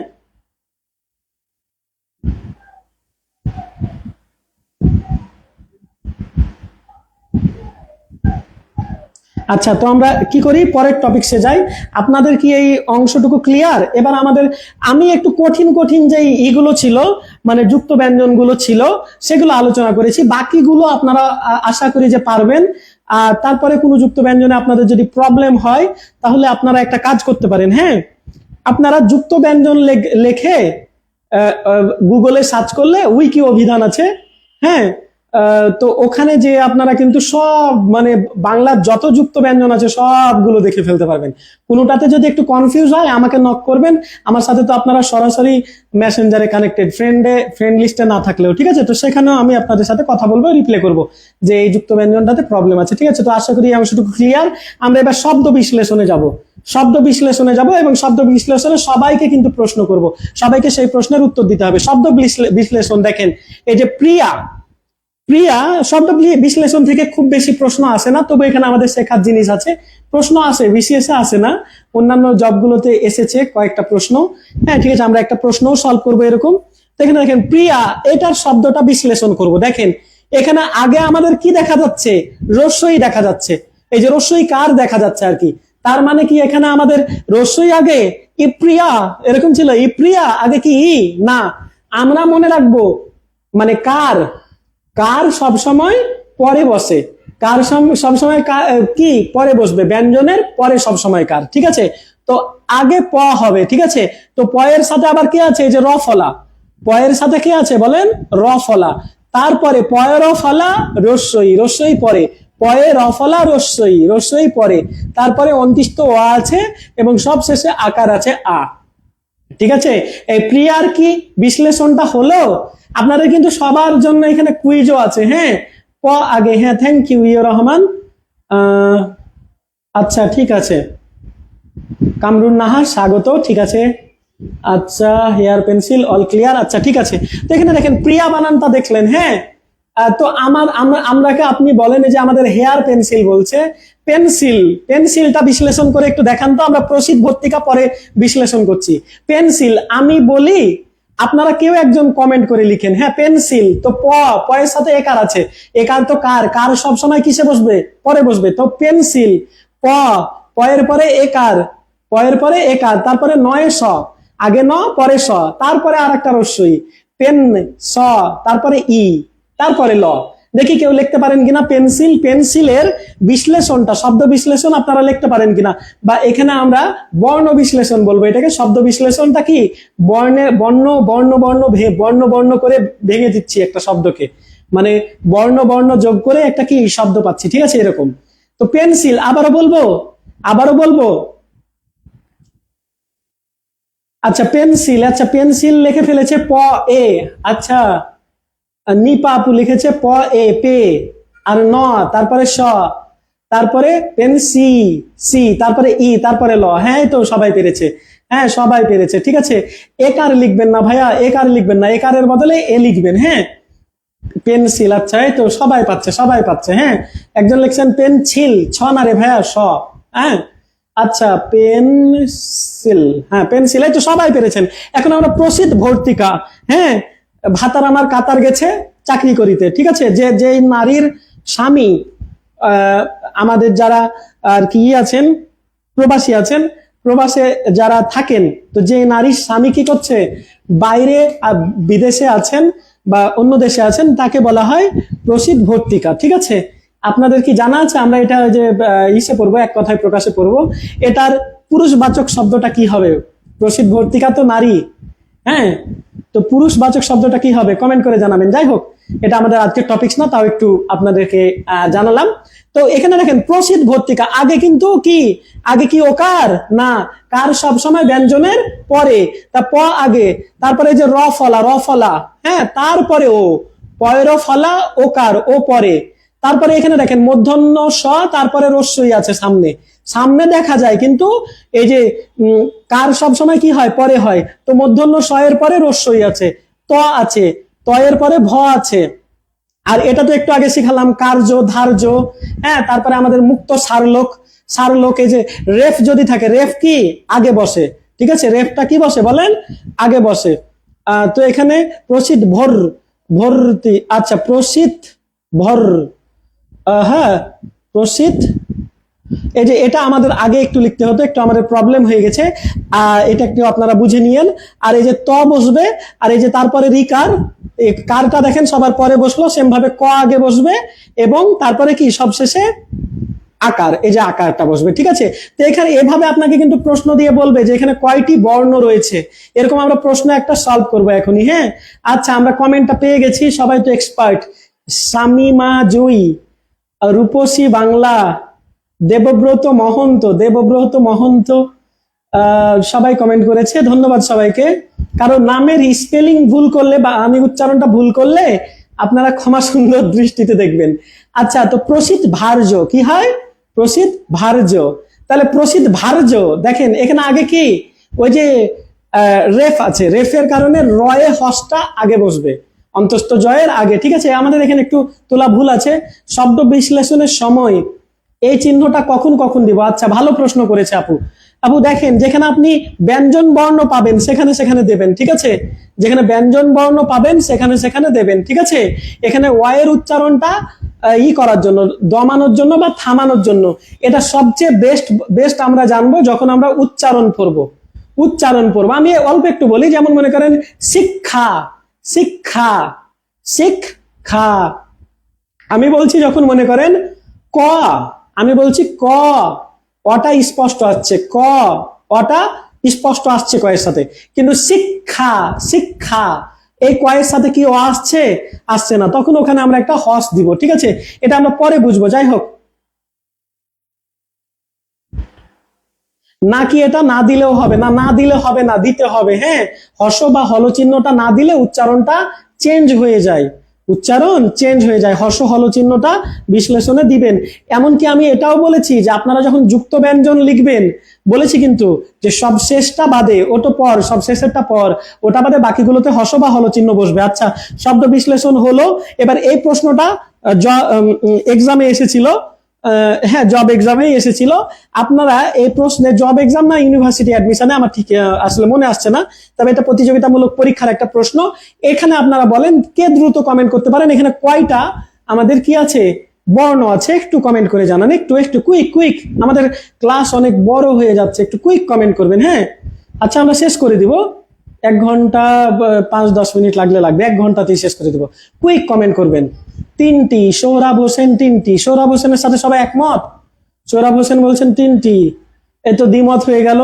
আচ্ছা, তো আমরা কি করি, পরের টপিকসে যাই। আপনাদের কি এই অংশটুকু ক্লিয়ার? এবার আমাদের, আমি একটু কঠিন কঠিন যে ইগুলো ছিল মানে যুক্ত ব্যঞ্জনগুলো ছিল সেগুলো আলোচনা করেছি। বাকিগুলো আপনারা আশা করি যে পারবেন। আর তারপরে কোনো যুক্ত ব্যঞ্জনে আপনাদের যদি প্রবলেম হয় তাহলে আপনারা একটা কাজ করতে পারেন। হ্যাঁ, আপনারা যুক্ত ব্যঞ্জন লেখে গুগলে সার্চ করলে উইকি অভিধান আছে। হ্যাঁ, তো ওখানে যে আপনারা কিন্তু সব মানে বাংলার যত যুক্ত ব্যঞ্জন আছে সবগুলো দেখে ফেলতে পারবেন। কোনোটাতে যদি একটু কনফিউজ হয় আমাকে নক করবেন। আমার সাথে তো আপনারা সরাসরি মেসেঞ্জারে কানেক্টেড, ফ্রেন্ড লিস্টে না থাকলেও ঠিক আছে, তো সেখানেও আমি আপনাদের সাথে কথা বলবো, রিপ্লাই করব যে এই যুক্ত ব্যঞ্জনটাতে প্রবলেম আছে। ঠিক আছে, তো আশা করি এই অংশটুকু ক্লিয়ার। আমরা এবার শব্দ বিশ্লেষণে যাব, এবং শব্দ বিশ্লেষণে সবাইকে কিন্তু প্রশ্ন করব, সবাইকে সেই প্রশ্নের উত্তর দিতে হবে। শব্দ বিশ্লেষণ দেখেন, এই যে প্রিয়া শব্দ বিশ্লেষণ থেকে খুব বেশি প্রশ্ন আসে না, তবে এখানে আমাদের শেখার জিনিস আছে। প্রশ্ন আসে, বিসিএস এ আসে না, অন্যান্য জবগুলোতে এসেছে কয়েকটা প্রশ্ন। হ্যাঁ ঠিক আছে, আমরা একটা প্রশ্নও সলভ করবো এরকম। তো এখানে দেখেন প্রিয়া, এটার শব্দটা বিশ্লেষণ করব। দেখেন এখানে আগে আমাদের কি দেখা যাচ্ছে, রস্যই দেখা যাচ্ছে। এই যে রস্যই কার দেখা যাচ্ছে আর কি, তার মানে কি এখানে আমাদের রস্যই আগে ইপ্রিয়া এরকম ছিল, ইপ্রিয়া আগে কি ই না। আমরা মনে রাখবো মানে কার সবসময় পরে বসে, কার সবসময় কি পরে বসবে, ব্যঞ্জনের পরে সবসময় কার। ঠিক আছে, তো আগে প হবে। ঠিক আছে, তো পয়ের সাথে আবার কি আছে, এই যে র ফলা, পয়ের সাথে কি আছে বলেন, র ফলা। তারপরে পয়ের ফলা রস্যই পরে, পয়ে র ফলা রস্যই পরে, তারপরে অন্তিষ্ঠ অ আছে এবং সব শেষে আকার আছে আ। ঠিক আছে, এই প্রিয়ার কি বিশ্লেষণটা হলো। আপনাদের কিন্তু সবার জন্য এখানে কুইজও আছে। হ্যাঁ, প আগে। হ্যাঁ, থ্যাংক ইউ ইয়র রহমান। আচ্ছা ঠিক আছে, কামরুন নাহার স্বাগত। ঠিক আছে, আচ্ছা হেয়ার পেন্সিল অল ক্লিয়ার। আচ্ছা ঠিক আছে, তো এখানে দেখেন প্রিয়া বানানটা দেখলেন। হ্যাঁ, তো আমরাকে আপনি বলেন যে আমাদের হেয়ার পেন্সিল বলছে, পেন্সিলটা বিশ্লেষণ করে একটু দেখান তো। আমরা প্রসিদ্ধ ভর্তিকা পরে বিশ্লেষণ করছি। পেন্সিল আমি বলি, আপনারা কেউ একজন কমেন্ট করে লিখেন। হ্যাঁ, পেন্সিল তো পয়ের সাথে একার আছে, একার তো কার সব সময় কিসে বসবে, পরে বসবে। তো পেন্সিল পয়ের পরে একার, তারপরে নয় স, আগে ন পরে স, তারপরে আর একটা রস্যই, পেন স, তারপরে ই, তারপরে ল। দেখি কেউ লিখতে পারেন কিনা পেন্সিলের বিশ্লেষণটা, শব্দ বিশ্লেষণ আপনারা লিখতে পারেন কিনা, বা এখানে আমরা বর্ণ বিশ্লেষণ বলবো এটাকে। শব্দ বিশ্লেষণটা কি, বর্ণ করে ভেঙে দিচ্ছি একটা শব্দকে, মানে বর্ণ যোগ করে একটা কি শব্দ পাচ্ছি। ঠিক আছে, এরকম। তো পেন্সিল আবারও বলবো। আচ্ছা পেন্সিল লিখে ফেলেছে প এ। আচ্ছা নিপা আপু লিখেছে প এ পে, আর ন, তারপরে স, তারপরে সি, তারপরে ই, তারপরে ল। হ্যাঁ তো সবাই পেরেছে, হ্যাঁ সবাই পেরেছে। ঠিক আছে, একার লিখবেন না ভাইয়া, একার লিখবেন না, একারের বদলে এ লিখবেন। হ্যাঁ, পেন্সিল। আচ্ছা এই তো সবাই পাচ্ছে। হ্যাঁ, একজন লিখছেন পেন্সিল, ছ না রে ভাইয়া, স। হ্যাঁ, আচ্ছা পেন্সিল, হ্যাঁ পেন্সিল, এই তো সবাই পেরেছেন। এখন আমরা প্রসিদ্ধ ভর্তিকা। হ্যাঁ, ভাতার আমার কাতার গেছে চাকরি করিতে। ঠিক আছে, যে নারীর স্বামী আমাদের যারা আর কি আছেন, প্রবাসে যারা থাকেন, তো যে নারীর স্বামী কি করছে, বাইরে বিদেশে আছেন বা অন্য দেশে আছেন, তাকে বলা হয় প্রসিদ্ধ ভর্তিকা। ঠিক আছে, আপনাদের কি জানা আছে, আমরা এটা যে ইসে পড়বো, এক কথায় প্রকাশে পড়বো, এটার পুরুষবাচক শব্দটা কি হবে। প্রসিদ্ধ ভর্তিকা তো নারী। হ্যাঁ, তো পুরুষবাচক শব্দটা কি হবে কমেন্ট করে জানাবেন। যাই হোক, এটা আমাদের আজকের টপিকস না, তাও একটু আপনাদেরকে জানালাম। তো এখানে দেখেন প্রসিদ্ধ ভর্তিকা, আগে কিন্তু কি, আগে কি ওকার না, কার সব সময় ব্যঞ্জনের পরে, তা প আগে, তারপরে যে র ফলা, হ্যাঁ তারপরে ও, পয়ের ফলা ওকার, ও পরে, তারপরে এখানে দেখেন মূর্ধন্য স, তারপরে রস্যই আছে সামনে দেখা যায়, কিন্তু এই যে কার সব সময় কি হয়, পরে হয়। তো মূর্ধন্য স এর পরে রস্যই আছে, ত আছে, ত এর পরে ভ আছে। আর এটা তো একটু আগে শিখালাম কার্য ধার্য। হ্যাঁ, তারপরে আমাদের মুক্ত সারলোক, এই যে রেফ যদি থাকে, রেফ কি আগে বসে। ঠিক আছে, রেফটা কি বসে বলেন, আগে বসে। তো এখানে প্রসিদ্ধ ভর্তি, আচ্ছা প্রসিদ্ধ ভর, হ্যাঁ প্রসিদ্ধ এই যে এটা আমাদের আগে একটু লিখতে হতো, একটু আমাদের প্রবলেম হয়ে গেছে, এটা একটু আপনারা বুঝে নিয়েন। আর এই যে ত বসবে, আর এই যে তারপরে রিকার, এই কারটা দেখেন সবার পরে বসলো, সেম ভাবে ক আগে বসবে, এবং তারপরে কি সবশেষে আকার, এই যে আকারটা বসবে, ঠিক আছে। তো এখানে এভাবে আপনাকে কিন্তু প্রশ্ন দিয়ে বলবে যে এখানে কয়টি বর্ণ রয়েছে, এরকম আমরা প্রশ্ন একটা সলভ করবো এখনই, হ্যাঁ। আচ্ছা, আমরা কমেন্টটা পেয়ে গেছি, সবাই তো এক্সপার্ট। শামিমা জুই, রূপসী বাংলা, দেবব্রত মহন্ত সবাই কমেন্ট করেছে, ধন্যবাদ সবাইকে। কারণ নামের স্পেলিং ভুল করলে বা আমি উচ্চারণটা ভুল করলে আপনারা ক্ষমা সুন্দর দৃষ্টিতে দেখবেন। আচ্ছা, তো প্রসিদ্ধ ভার্য কি হয়? প্রসিদ্ধ ভার্য। তাহলে প্রসিদ্ধ ভার্য দেখেন এখানে আগে কি ওই যে রেফ আছে, রেফের কারণে রয়ে হসটা আগে বসবে, অন্তস্থ জয়ের আগে, ঠিক আছে। আমাদের এখানে একটু তোলা ভুল আছে, শব্দ বিশ্লেষণের সময় এই চিহ্নটা কখন কখন দিব। আচ্ছা, ভালো প্রশ্ন করেছে আপু। আপু দেখেন, যেখানে আপনি ব্যঞ্জন বর্ণ পাবেন সেখানে সেখানে দেবেন, ঠিক আছে। যেখানে ব্যঞ্জন বর্ণ পাবেন সেখানে সেখানে দেবেন, ঠিক আছে। এখানে ওয়াইয়ের উচ্চারণটা করার জন্য, দমানোর জন্য বা থামানোর জন্য, এটা সবচেয়ে বেস্ট আমরা জানবো যখন আমরা উচ্চারণ পড়বো। আমি অল্প একটু বলি, যেমন মনে করেন শিক্ষা, শিক্ষা, শিক্ষা। আমি বলছি যখন মনে করেন ক, আমি বলছি ক, অটা স্পষ্ট আসছে, ক অটা স্পষ্ট আসছে কয়ের সাথে, কিন্তু শিক্ষা, শিক্ষা এই কয়ের সাথে কি ও আসছে না, তখন ওখানে আমরা একটা হস দিব, ঠিক আছে। এটা আমরা পরে বুঝবো। যাই হোক, নাকি এটা না দিলেও হবে না, না দিলে হবে না, দিতে হবে, হ্যাঁ। হর্ষ বা হল চিহ্নটা না দিলে উচ্চারণটা চেঞ্জ হয়ে যায়, উচ্চারণ চেঞ্জ হয়ে যায়। হর্ষ হল চিহ্নটা বিশ্লেষণে দিবেন। এমনকি আমি এটাও বলেছি যে আপনারা যখন যুক্ত ব্যঞ্জন লিখবেন, বলেছি কিন্তু যে সবশেষটা বাদে, ওটা পর, সবশেষেরটা পর, ওটা বাদে বাকিগুলোতে হর্ষ বা হল চিহ্ন বসবে। আচ্ছা, শব্দ বিশ্লেষণ হলো। এবার এই প্রশ্নটা এক্সামে এসেছিল, হ্যাঁ জব এক্সামে এসেছিল। আপনারা এই প্রশ্নে, জব এক্সাম না ইউনিভার্সিটি অ্যাডমিশনে আমার ঠিক আসলে মনে আসছে না, তবে এটা প্রতিযোগিতামূলক পরীক্ষার একটা প্রশ্ন। এখানে আপনারা বলেন কে দ্রুত কমেন্ট করতে পারেন, এখানে কয়টা আমাদের কি আছে, বর্ণ আছে, একটু কমেন্ট করে জানান, একটু একটু কুইক, আমাদের ক্লাস অনেক বড় হয়ে যাচ্ছে, একটু কুইক কমেন্ট করবেন, হ্যাঁ। আচ্ছা, আমরা শেষ করে দিব, 1 ঘন্টা 5-10 মিনিট লাগবে, 1 ঘন্টাতেই শেষ করে দিব। কুইক কমেন্ট করবেন। 3টি, সোহরাব হোসেন 3টি, সোহরাব হোসেনের সাথে সবাই একমত? সোহরাব হোসেন বলছেন 3টি, এই তো দ্বিমত হয়ে গেল।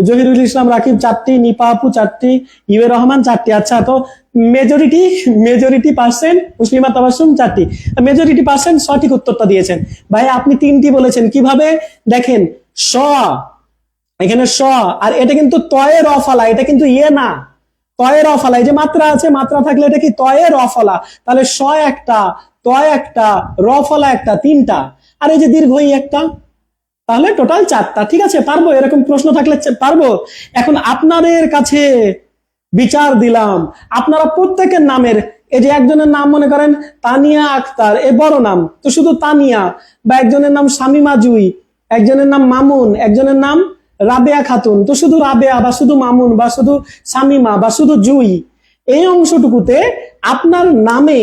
জহিরুল ইসলাম রাকিব 4টি, নিপা আপু 4টি, ইউএ রহমান 4টি। আচ্ছা, তো মেজরিটি পার্সেন্ট, মুসলিমা তাবাসসুম 4টি, মেজরিটি পার্সেন্ট সঠিক উত্তরটা দিয়েছেন। ভাই আপনি 3টি বলেছেন, কিভাবে দেখেন, স, এখানে স, আর এটা কিন্তু তয়ের অফালা, এটা কিন্তু না, তয়ের অফালা। এই যে মাত্রা আছে, মাত্রা থাকলে এটা কি তয়ের অফালা, তাহলে স একটা, তয় একটা, রফলা একটা, 3টা, আর এই যে দীর্ঘ একটা, তাহলে টোটাল 4টা, ঠিক আছে। পারবো, এরকম প্রশ্ন থাকলে পারবো। এখন আপনাদের কাছে বিচার দিলাম, আপনারা প্রত্যেকের নামের, এই যে একজনের নাম মনে করেন তানিয়া আক্তার, এ বড় নাম, তো শুধু তানিয়া, বা একজনের নাম শামিমা জুই, একজনের নাম মামুন, একজনের নাম রাবেয়া খাতুন, তো শুধু রাবেয়া বা শুধু মামুন বা শুধু শামিমা বা শুধু জুই, এই অংশটুকুতে আপনার নামে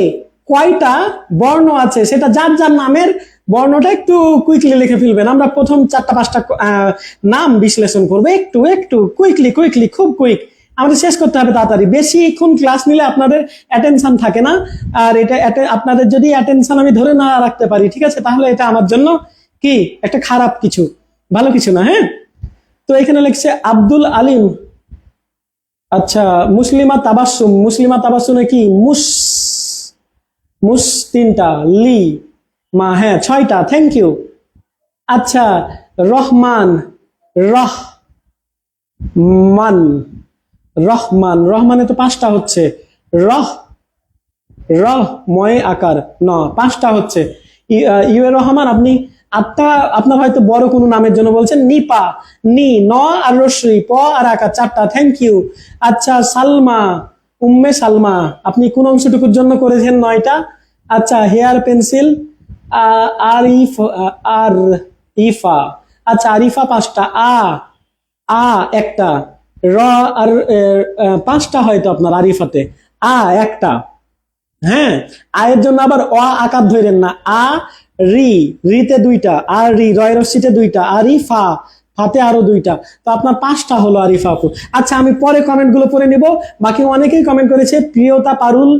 কয়টা বর্ণ আছে সেটা যার যার নামের বর্ণটা একটু কুইকলি লিখে ফেলবেন। আমরা প্রথম 4-5টা নাম বিশ্লেষণ করবো, একটু কুইকলি, খুব কুইক, আমাদের শেষ করতে হবে তাড়াতাড়ি। বেশিক্ষণ ক্লাস নিলে আপনাদের অ্যাটেনশন থাকে না, আর এটা আপনাদের যদি অ্যাটেনশন আমি ধরে না রাখতে পারি, ঠিক আছে, তাহলে এটা আমার জন্য কি একটা খারাপ কিছু, ভালো কিছু না, হ্যাঁ। তো এখানে লিখছে আব্দুল আলিম, আচ্ছা, মুসলিমা তাবাসসুমে কি মুস 3টা, লি মা, হ্যাঁ 6টা, থ্যাংক ইউ। আচ্ছা, রহমান, রহমানে তো 5টা হচ্ছে, রহ ময় আকার, 5টা হচ্ছে। ইউএ রহমান আপনি 8টা, আপনার হয়তো বড় কোনো নামের জন্য বলছেন। নিপা, ন আর রশ্মি, প আর আকার, 4টা, থ্যাংক ইউ। আচ্ছা, সালমা, উম্মে সালমা, আপনি কোন অংশটুকুর জন্য করেছেন 9টা। আচ্ছা, হেয়ার পেন্সিল, আর ইফা, আচ্ছা আরিফা 5টা, একটা, র আর 5টা হয়তো আপনার আরিফাতে, একটা, হ্যাঁ, আয়ের জন্য আবার অ আকার ধরেন না, আ রি, রিতে দুইটা, আর রি, রয়ের রশ্মিতে দুইটা, আরিফা, ফাতে আরো দুইটা, তো আপনার 5টা হলো আরিফা আপু। আচ্ছা আমি পরে কমেন্ট গুলো পড়ে নিব, বাকি অনেকেই কমেন্ট করেছে। প্রিয়তা পারুল,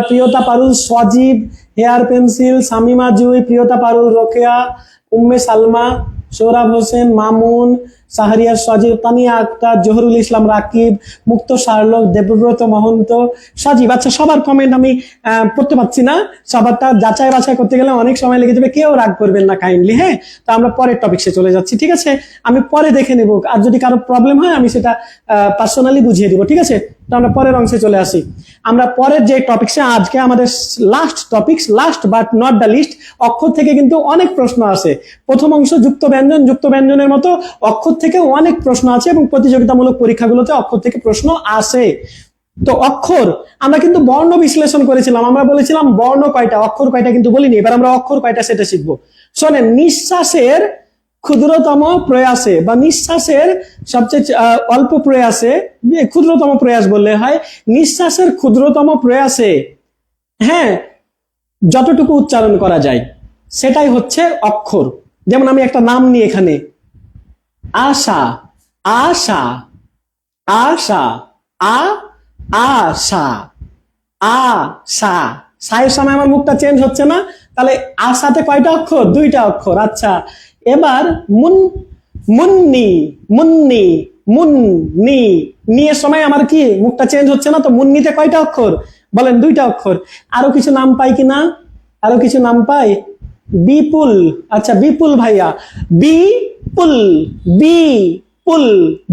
প্রিয়তা পারুল, সজীব, হেয়ার পেন্সিল, শামিমা জুই, প্রিয়তা পারুল, রোকেয়া, উম্মে সালমা, সোহরাব হোসেন, মামুন, সাহারিয়া, সজীব, তানিয়া আক্তার, জহুরুল ইসলাম রাকিব, মুক্ত শার্লক, দেবব্রত মহন্ত, সজীব। আচ্ছা সবার কমেন্ট আমি পড়তে পারছি না, সবারটা যাচাই বাছাই করতে গেলে অনেক সময় লেগে যাবে, কেউ রাগ করবেন না কাইন্ডলি। হ্যাঁ, তো আমরা পরের টপিকসে চলে যাচ্ছি, ঠিক আছে? আমি পরে দেখে নেব, আর যদি কারো প্রবলেম হয় আমি সেটা পার্সোনালি বুঝিয়ে দিব, ঠিক আছে? তো আমরা পরের অংশে চলে আসি। আমরা পরের যে টপিকসে, আজকে আমাদের last topics, last but not the least, অক্ষর থেকে কিন্তু অনেক প্রশ্ন আসে। প্রথম অংশ যুক্ত ব্যঞ্জন, যুক্ত ব্যঞ্জনের মতো অক্ষর থেকে অনেক প্রশ্ন আছে এবং প্রতিযোগিতামূলক পরীক্ষাগুলোতে অক্ষর থেকে প্রশ্ন আসে। তো অক্ষর, আমরা কিন্তু বর্ণ বিশ্লেষণ করেছিলাম, আমরা বলেছিলাম বর্ণ কয়টা, অক্ষর কয়টা কিন্তু বলিনি। এবার আমরা অক্ষর কয়টা সেটা শিখবো। শোনেন, নিঃশ্বাসের ক্ষুদ্রতম প্রয়াসে বা নিঃশ্বাসের সবচেয়ে অল্প প্রয়াসে, ক্ষুদ্রতম প্রয়াস বললে হয়, নিঃশ্বাসের ক্ষুদ্রতম প্রয়াসে, হ্যাঁ, যতটুকু উচ্চারণ করা যায় সেটাই হচ্ছে অক্ষর। যেমন আমি একটা নাম নিই এখানে, আশা, আশা, আশা, আ, আশা, আশা। সায়ের সময় আমার মুখটা চেঞ্জ হচ্ছে না, তাহলে আশাতে কয়টা অক্ষর? 2টা অক্ষর। আচ্ছা এবার মুন, মুন্নি, মুন্নি, মুন্নি, নিয়ের সময় আমার কি মুখটা চেঞ্জ হচ্ছে না, তো মুন্নিতে কয়টা অক্ষর বলেন? 2টা অক্ষর। আরো কিছু নাম পাই কিনা? আরো কিছু নাম পাই। বিপুল, আচ্ছা বিপুল ভাইয়া, বিপুল, বিপুল,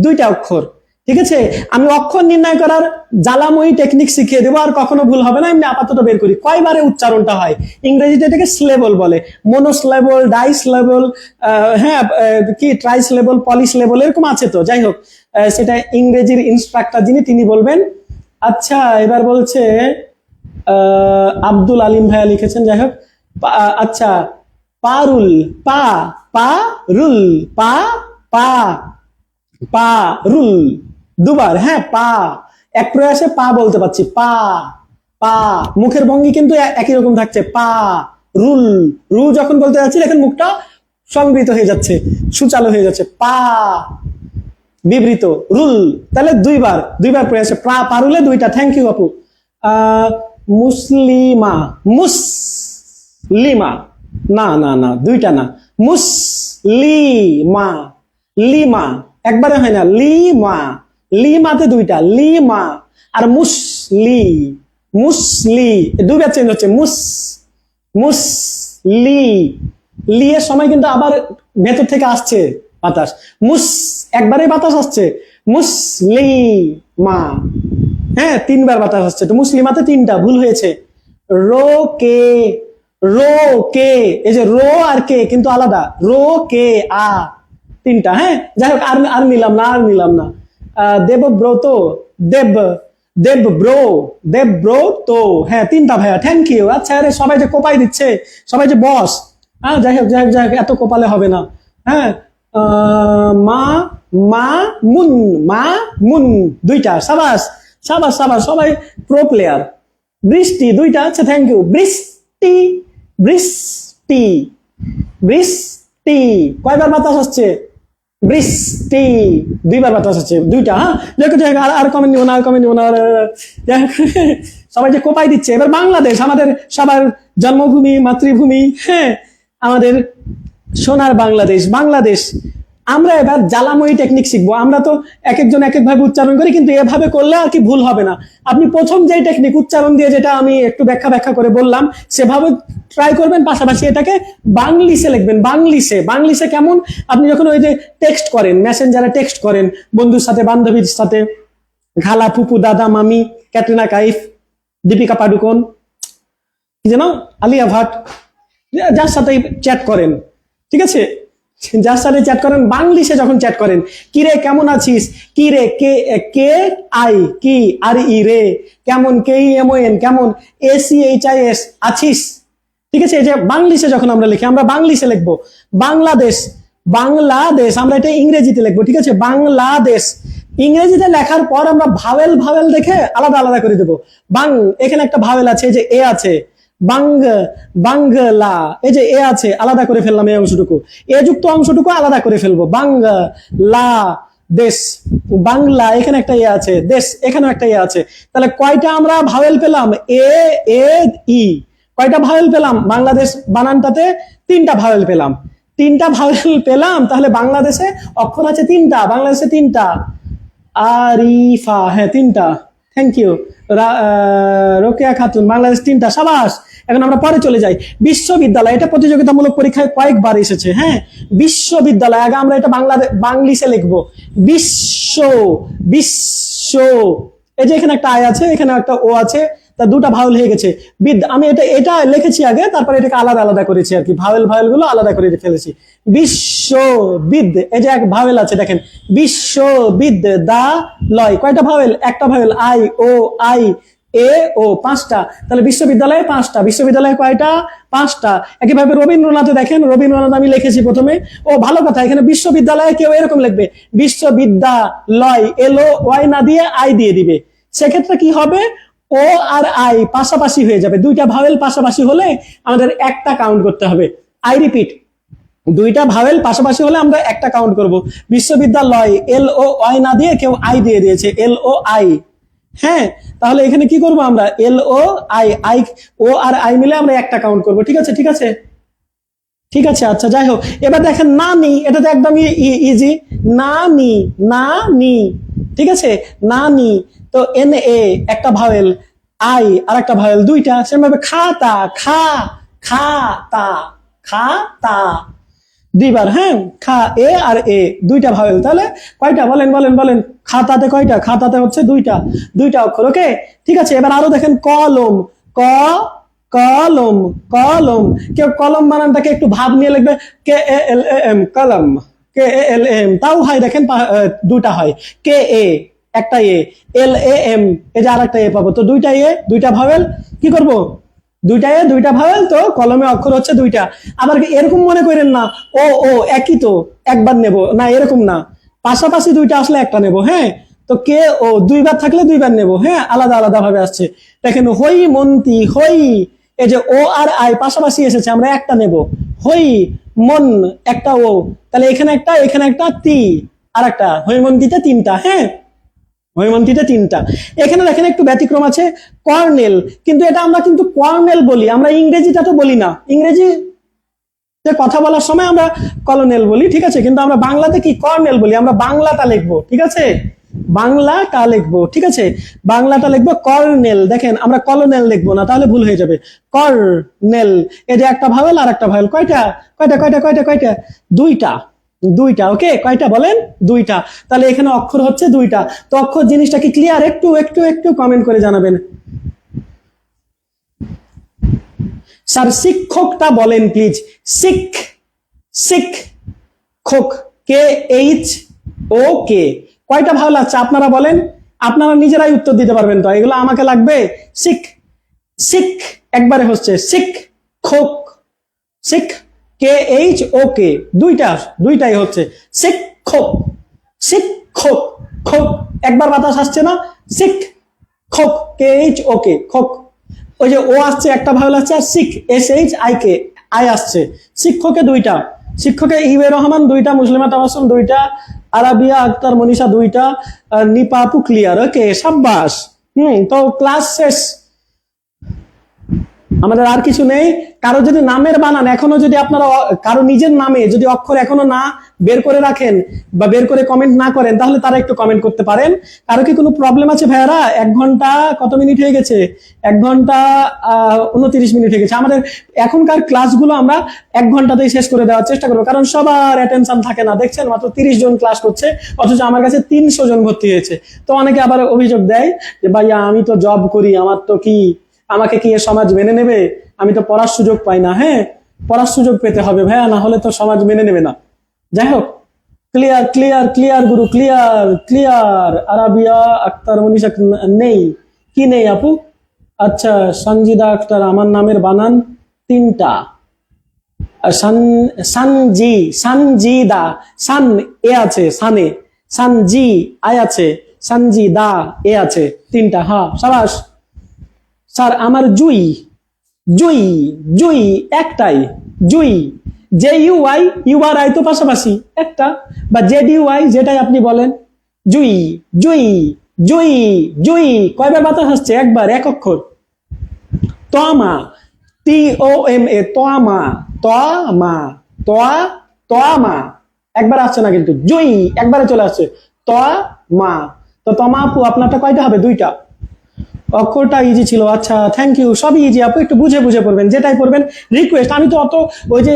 2টা অক্ষর। ঠিক আছে, আমি অক্ষর নির্ণয় করার জ্বালাময়ী টেকনিক শিখিয়ে দেবো, আর কখনো ভুল হবে না। এমনি আপাতত বের করি কয়বারে উচ্চারণটা হয়। ইংরেজিতে এটাকে স্লেবল বলে, মোনোস্লেবল, ডাইস্লেবল, হ্যাঁ কি ট্রাইস্লেবল, পলিস্লেবল, এরকম আছে। তো যাই হোক, সেটা ইংরেজির ইনস্ট্রাক্টর যিনি তিনি বলবেন। আচ্ছা এবার বলছে আব্দুল আলিম ভাইয়া লিখেছেন, যাই হোক। আচ্ছা পারুল, পা, পারুল, পা, পা, পারুল, 2বার। হ্যাঁ, পা, এক প্রয়াসে পা বলতে পারছি, পা, পা। মুখের ভঙ্গি কিন্তু একই রকম থাকছে, পা, রুল, রু যখন বলতে যাচ্ছি দেখেন মুখটা সংবৃত হয়ে যাচ্ছে, সুচালু হয়ে যাচ্ছে, পা, বিবৃত, রুল। তাহলে 2বার, 2বার প্রয়াসে পা, পারুলে 2টা। থ্যাংক ইউ আপু। মুসলিমা, মুসলিমা, না না না, 2টা না, মুসলিমা, লিমা, একবারে হয় না, লিমা, লিমাতে 2টা, লিমা। আর মুসলি, মুসলি, 2বার চেঞ্জ হচ্ছে, মুস, মুসলি, লি এর সময় কিন্তু আবার ভেতর থেকে আসছে বাতাস, মুস, একবারে বাতাস আসছে, মুসলিমা। হ্যাঁ, 3বার বাতাস আসছে, তো মুসলিমাতে 3টা, ভুল হয়েছে। রো কে, রো কে, এই যে রো আর কে কিন্তু আলাদা, রো কে আ, 3টা। হ্যাঁ, যাই হোক, আর নিলাম না, আর নিলাম না। দেবব্রত, দেব, দেবব্রো, দেবব্রত, হ্যাঁ 3টা ভাইয়া, থ্যাংক ইউ। আচ্ছা আরে সবাই যে কোপাই দিচ্ছে, সবাই যে বস, হ্যাঁ যাই হোক, যাই হোক, যাই হোক, এত কোপালে হবে না। হ্যাঁ, মা, মা, মুন, মা, মুন, 2টা। সাবাস, সাবাস, সাবাস, সবাই প্রো প্লেয়ার। বৃষ্টি, 2টা। আচ্ছা থ্যাংক ইউ। বৃষ্টি, বৃষ্টি, বৃষ্টি, কয়বার বাতাস আসছে? বৃষ্টি, 2বার বাতাস আছে, 2টা। হ্যাঁ, দেখো আর কমেন্ট নিব না, আর কমেন্ট নিব না। সবাই যে কোপাই দিচ্ছে। এবার বাংলাদেশ, আমাদের সবার জন্মভূমি, মাতৃভূমি, হ্যাঁ, আমাদের সোনার বাংলাদেশ, বাংলাদেশ। আমরা এবার জ্বালাময়ী টেকনিক শিখবো। আমরা তো এক একজন এক এক ভাবে উচ্চারণ করি, কিন্তু এভাবে করলে আর কি ভুল হবে না। আপনি প্রথম যে টেকনিক উচ্চারণ দিয়ে, যেটা আমি একটু ব্যাখ্যা করে বললাম, সেভাবে ট্রাই করবেন, পাশাপাশি এটাকে বাংলিশে লিখবেন। বাংলিশে, বাংলিশে কেমন? আপনি যখন ওই যে টেক্সট করেন, মেসেঞ্জারে টেক্সট করেন বন্ধুর সাথে, বান্ধবীর সাথে, খালা, ফুপু, দাদা, মামি, ক্যাটরিনা কাইফ, দীপিকা পাডুকোন, কি যেন, আলিয়া ভাট, যার সাথে চ্যাট করেন, ঠিক আছে, যার সাথে চ্যাট করেন, বাংলিশে যখন চ্যাট করেন, কি রে কেমন আছিস, কি রে, কে, কে আই, কি আর ই রে, কেমন, কে ই এম ও এন, কেমন, A C H I S, আছিস, ঠিক আছে। এই যে বাংলিশে যখন আমরা লিখি, আমরা বাংলিশে লিখবো। বাংলাদেশ, বাংলাদেশ, আমরা এটা ইংরেজিতে লিখবো, ঠিক আছে। বাংলাদেশ, ইংরেজিতে লেখার পর আমরা ভাওয়েল ভাওয়েল দেখে আলাদা আলাদা করে দেবো। বাং, এখানে একটা ভাওয়েল আছে, এই যে এ আছে, বাং, বাংলা, এই যে এ আছে, আলাদা করে ফেললাম এই অংশটুকু, এ যুক্ত অংশটুকু আলাদা করে ফেলবো। বাংলা দেশ, বাংলা, এখানে একটা এ আছে, দেশ, এখানেও একটা এ আছে। তাহলে কয়টা আমরা ভাওয়েল পেলাম? এ, এ, ই। কয়টা ভাওয়েল পেলাম? বাংলাদেশ বানানটাতে 3টা ভাওয়েল পেলাম। 3টা ভাওয়েল পেলাম, তাহলে বাংলাদেশে অক্ষর আছে 3টা, বাংলাদেশে 3টা। আরিফা, হ্যাঁ 3টা, থ্যাংক ইউ। রোকেয়া খাতুন, বাংলাদেশ 3টা, সাবাস। এখন আমরা পরে চলে যাই। বিশ্ববিদ্যালয়, এটা প্রতিযোগিতামূলক পরীক্ষায় কয়েকবার এসেছে। হ্যাঁ, বিশ্ববিদ্যালয়, আগে আমরা এটা বাংলিশে লিখবো, বিশ্ব, বিশ্ব। এই যে এখানে একটা আয় আছে, এখানে একটা ও আছে, তা 2টা ভাওয়েল হয়ে গেছে। আমি এটা লিখেছি আগে, তারপরে এটাকে আলাদা আলাদা করেছি আর কি, ভাওয়েল গুলো আলাদা করে ফেলেছি। বিশ্ববিদ, এই যে এক ভাওয়েল আছে দেখেন, বিশ্ববিদ্যালয়, কয়টা ভাওয়েল? একটা vowel, I O, I A O, 5টা। তাহলে বিশ্ববিদ্যালয়ে 5টা, বিশ্ববিদ্যালয়ে কয়টা? 5টা। একইভাবে রবীন্দ্রনাথে দেখেন, রবীন্দ্রনাথ আমি লিখেছি প্রথমে, ও ভালো কথা, এখানে বিশ্ববিদ্যালয়ে কেউ এরকম লিখবে, বিশ্ববিদ্যালয়, এলো ওয়াই না দিয়ে আই দিয়ে দিবে। সেক্ষেত্রে কি হবে? ও আর আই পাশাপাশি হয়ে যাবে। 2টা ভাওয়েল পাশাপাশি হলে আমাদের একটা কাউন্ট করতে হবে। আই রিপিট, 2টা ভাওয়েল পাশাপাশি হলে আমরা একটা কাউন্ট করব। বিশ্ববিদ্যালয়, এল ও আই না দিয়ে কেউ আই দিয়ে দিয়েছে, এল ও আই। হ্যাঁ, তাহলে এখানে কি করব আমরা? L O I, I O R I মিলে আমরা একটা কাউন্ট করব। ঠিক আছে, ঠিক আছে, ঠিক আছে। আচ্ছা, যাই হোক, এবার দেখেন নানি, এটা তো একদম ইজি, নানি, নানি, ঠিক আছে, নানি। তো এন এ একটা ভাওয়েল, আই আর একটা ভাওয়েল, 2টা। সেভাবে খাতা, খাতা, খাতা, 2বার। হ্যাঁ, খা, এ আর এ, 2টা ভাওয়েল। তাহলে কয়টা? বলেন বলেন বলেন, খাতাতে কয়টা? খাতাতে হচ্ছে 2টা অক্ষর। ওকে, ঠিক আছে। এবার আরো দেখেন, কলম, কলম, কলম। কেউ কলম বানানটাকে একটু ভাব নিয়ে লিখবে, কে এ এল এ এম, কলম, কে এ এল এম। তাও হয়, দেখেন 2টা হয়, কে এ একটা এ, এল এ এম, এই যে আর একটা এ পাবো। তো 2টা এ, 2টা ভাওয়েল, কি করব? 2টা এ, 2টা ভাওয়েল, তো কলমে অক্ষর হচ্ছে 2টা। আবার এরকম মনে করেন না, ও ও একই তো, একবার নেব না, এরকম না, পাশাপাশি 2টা আসলে একটা নেব। হ্যাঁ, তো কে ও 2বার থাকলে 2বার নেব। হ্যাঁ, আলাদা আলাদা ভাবে আসছে। দেখেন, হই মন্তি, হই, এই যে ও আর আই পাশাপাশি এসেছে, আমরা একটা নেব। হই মন, একটা ও, তাহলে এখানে একটা, এখানে একটা, তি আর একটা, হৈমন্তিতে 3টা। হ্যাঁ, হৈমন্তিতে 3টা। এখানে দেখেন একটু ব্যতিক্রম আছে, কর্নেল, কিন্তু এটা আমরা কিন্তু কর্নেল বলি, আমরা ইংরেজিটা তো বলি না। ইংরেজি কথা বলার সময় আমরা কলোনেল বলি, ঠিক আছে, কিন্তু আমরা বাংলাতে কি কর্নেল বলি, আমরা বাংলাটা লিখবো, ঠিক আছে, বাংলাটা লিখবো, ঠিক আছে, বাংলাটা লিখবো কর্নেল। দেখেন, আমরা কলোনেল লিখবো না, তাহলে ভুল হয়ে যাবে। কর্নেল, এই যে একটা ভাওয়েল আর একটা ভাওয়েল, কয়টা? কয়টা কয়টা কয়টা কয়টা? 2টা। ওকে, কয়টা বলেন? 2টা। তাহলে এখানে অক্ষর হচ্ছে 2টা। তো অক্ষর জিনিসটা কি ক্লিয়ার? একটু একটু একটু কমেন্ট করে জানাবেন। স্যার শিক্ষকটা বলেন প্লিজ। শিক্ষক, কে এইচ ও কে। কয়টা ভাওয়েল আছে আপনারা বলেন? আপনারা নিজেরাই উত্তর দিতে পারবেন তো, এগুলো আমাকে লাগবে? শিখ একবারে হচ্ছে শিক্ষক, শিখ, কে এইচ ও কে, 2টাই হচ্ছে শিক্ষক, শিক্ষক, খোক, একবার বাতাস আসছে না, শিক্ষক, কে এইচ ও কে, খোক। ওই যে ও আসছে, একটা ভাওয়েল আছে, আর Sikh, S H I K, I আসছে। শিক্ষকে 2টা, শিক্ষকে ইউএ রহমান 2টা, মুসলিমা তাবাসসুম 2টা, আরাবিয়া আক্তার মনীষা 2টা, নিপা আপু ক্লিয়ার। ওকে, সাব্বাস। তো ক্লাস শেষ, আমাদের আর কিছু নেই। কারো যদি নামের বানান এখনো, যদি আপনারা কারো নিজের নামে যদি অক্ষর এখনো না বের করে রাখেন বা বের করে কমেন্ট না করেন, তাহলে তারা একটু কমেন্ট করতে পারেন। কারো কি কোনো প্রবলেম আছে ভাইয়ারা? 1 ঘন্টা কত মিনিট হয়ে গেছে? 1 ঘন্টা 29 মিনিট হয়ে গেছে। আমাদের এখনকার ক্লাসগুলো আমরা 1 ঘন্টাতেই শেষ করে দেওয়ার চেষ্টা করবো, কারণ সবার অ্যাটেনশন থাকে না। দেখছেন, মাত্র 30 জন ক্লাস করছে, অথচ আমার কাছে 300 জন ভর্তি হয়েছে। তো অনেকে আবার অভিযোগ দেয় যে ভাইয়া আমি তো জব করি, আমার তো কি, আমাকে কি এ সমাজ মেনে নেবে? আমি তো পড়ার সুযোগ পাই না। হ্যাঁ, পড়ার সুযোগ পেতে হবে ভাইয়া, না হলে তো সমাজ মেনে নেবে না। যাই হোক, ক্লিয়ার ক্লিয়ার ক্লিয়ার গুরু, ক্লিয়ার ক্লিয়ার। আরাবিয়া আক্তার মনীষা নেই, কি নেই আপু? আচ্ছা, সঞ্জিদা আক্তার, আমার নামের বানান 3টা। সানজিদা, সান এ আছে, সানে, সানজি আই আছে, সানজি দা এ আছে, তিনটা। হ্যাঁ সাবাস স্যার। আমার জুই, জুই, জুই একটাই, Jui. J U I, U আর আই তো পাশাপাশি একটা, বা জেড ইউ আই যেটাই আপনি বলেন। জুই, জুই, জুই, জুই। কয়বার বাতাস আসছে? একবার, এক অক্ষর। তমা, টি ও এম এ, তমা, তমা, তোয়া, তমা। একবার আসছে না কিন্তু, জুই একবারে চলে আসছে, তমা। তো তমা আপু আপনারটা কয়টা হবে? দুইটা। অক্ষরটা ইজি ছিল। আচ্ছা থ্যাংক ইউ, সবই ইজি আপু, একটু বুঝে বুঝে পড়বেন, যেটাই পড়বেন রিকোয়েস্ট। আমি তো অত ওই যে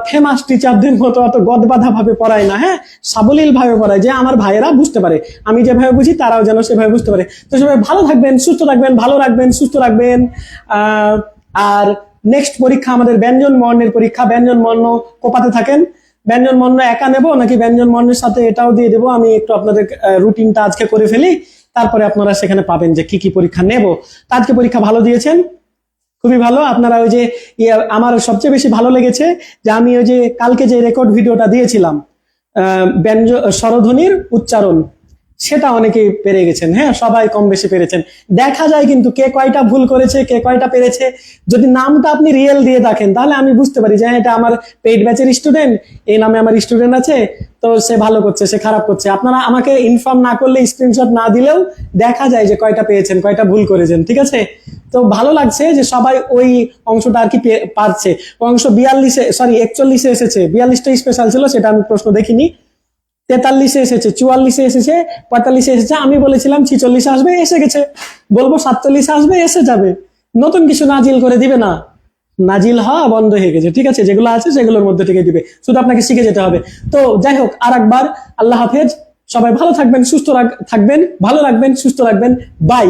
ফেমাস টিচারদের মতো অত গদবাধা ভাবে পড়াই না, হ্যাঁ, সাবলীল ভাবে পড়াই, যে আমার ভাইয়েরা বুঝতে পারে, আমি যেভাবে বুঝি তারাও যেন সেভাবে বুঝতে পারে। তো সবাই ভালো থাকবেন, সুস্থ থাকবেন, ভালো রাখবেন, সুস্থ রাখবেন। আর নেক্সট পরীক্ষা আমাদের ব্যঞ্জন বর্ণের পরীক্ষা। ব্যঞ্জন বর্ণ কোপাতে থাকেন। ব্যঞ্জন বর্ণ একা নেব নাকি ব্যঞ্জন বর্ণের সাথে এটাও দিয়ে দেবো? আমি একটু আপনাদের রুটিনটা আজকে করে ফেলি, তারপরে আপনারা সেখানে পাবেন যে কি কি পরীক্ষা নেব। আজকে পরীক্ষা ভালো দিয়েছেন, খুবই ভালো। আপনারা ওই যে আমার সবচেয়ে বেশি ভালো লেগেছে যে আমি ওই যে কালকে যে রেকর্ড ভিডিওটা দিয়েছিলাম ব্যঞ্জন স্বরধ্বনির উচ্চারণ, সেটা অনেকেই পেরে গেছেন। হ্যাঁ সবাই কম বেশি পেরেছেন। দেখা যায় কিন্তু কে কয়টা ভুল করেছে, কে কয়টা পেরেছে। যদি নামটা আপনি রিয়েল দিয়ে দেখেন তাহলে আমি বুঝতে পারি যে এটা আমার পেইড ব্যাচের স্টুডেন্ট, এই নামে আমার স্টুডেন্ট আছে, তো সে ভালো করছে, সে খারাপ করছে। আপনারা আমাকে ইনফর্ম না করলে, স্ক্রিনশট না দিলেও দেখা যায় যে কয়টা পেয়েছেন, কয়টা ভুল করেছেন। ঠিক আছে, তো ভালো লাগছে যে সবাই ওই অংশটা আর কি পারছে। অংশ 41 এসেছে, 42টা স্পেশাল ছিল, সেটা আমি প্রশ্ন দেখিনি। 43 এসেছে, 44 এসেছে, 45 এসেছে। আমি বলেছিলাম 46 আসবে, এসে গেছে। বলবো 47 আসবে, এসে যাবে। নতুন কিছু নাজিল করে দিবে না, নাজিল হওয়া বন্ধ হয়ে গেছে। ঠিক আছে, যেগুলো আছে সেগুলোর মধ্যে থেকে দিবে, শুধু আপনাকে শিখে যেতে হবে। তো যাই হোক, আর একবার আল্লাহ হাফেজ। সবাই ভালো থাকবেন, সুস্থ থাকবেন, ভালো রাখবেন, সুস্থ রাখবেন। বাই।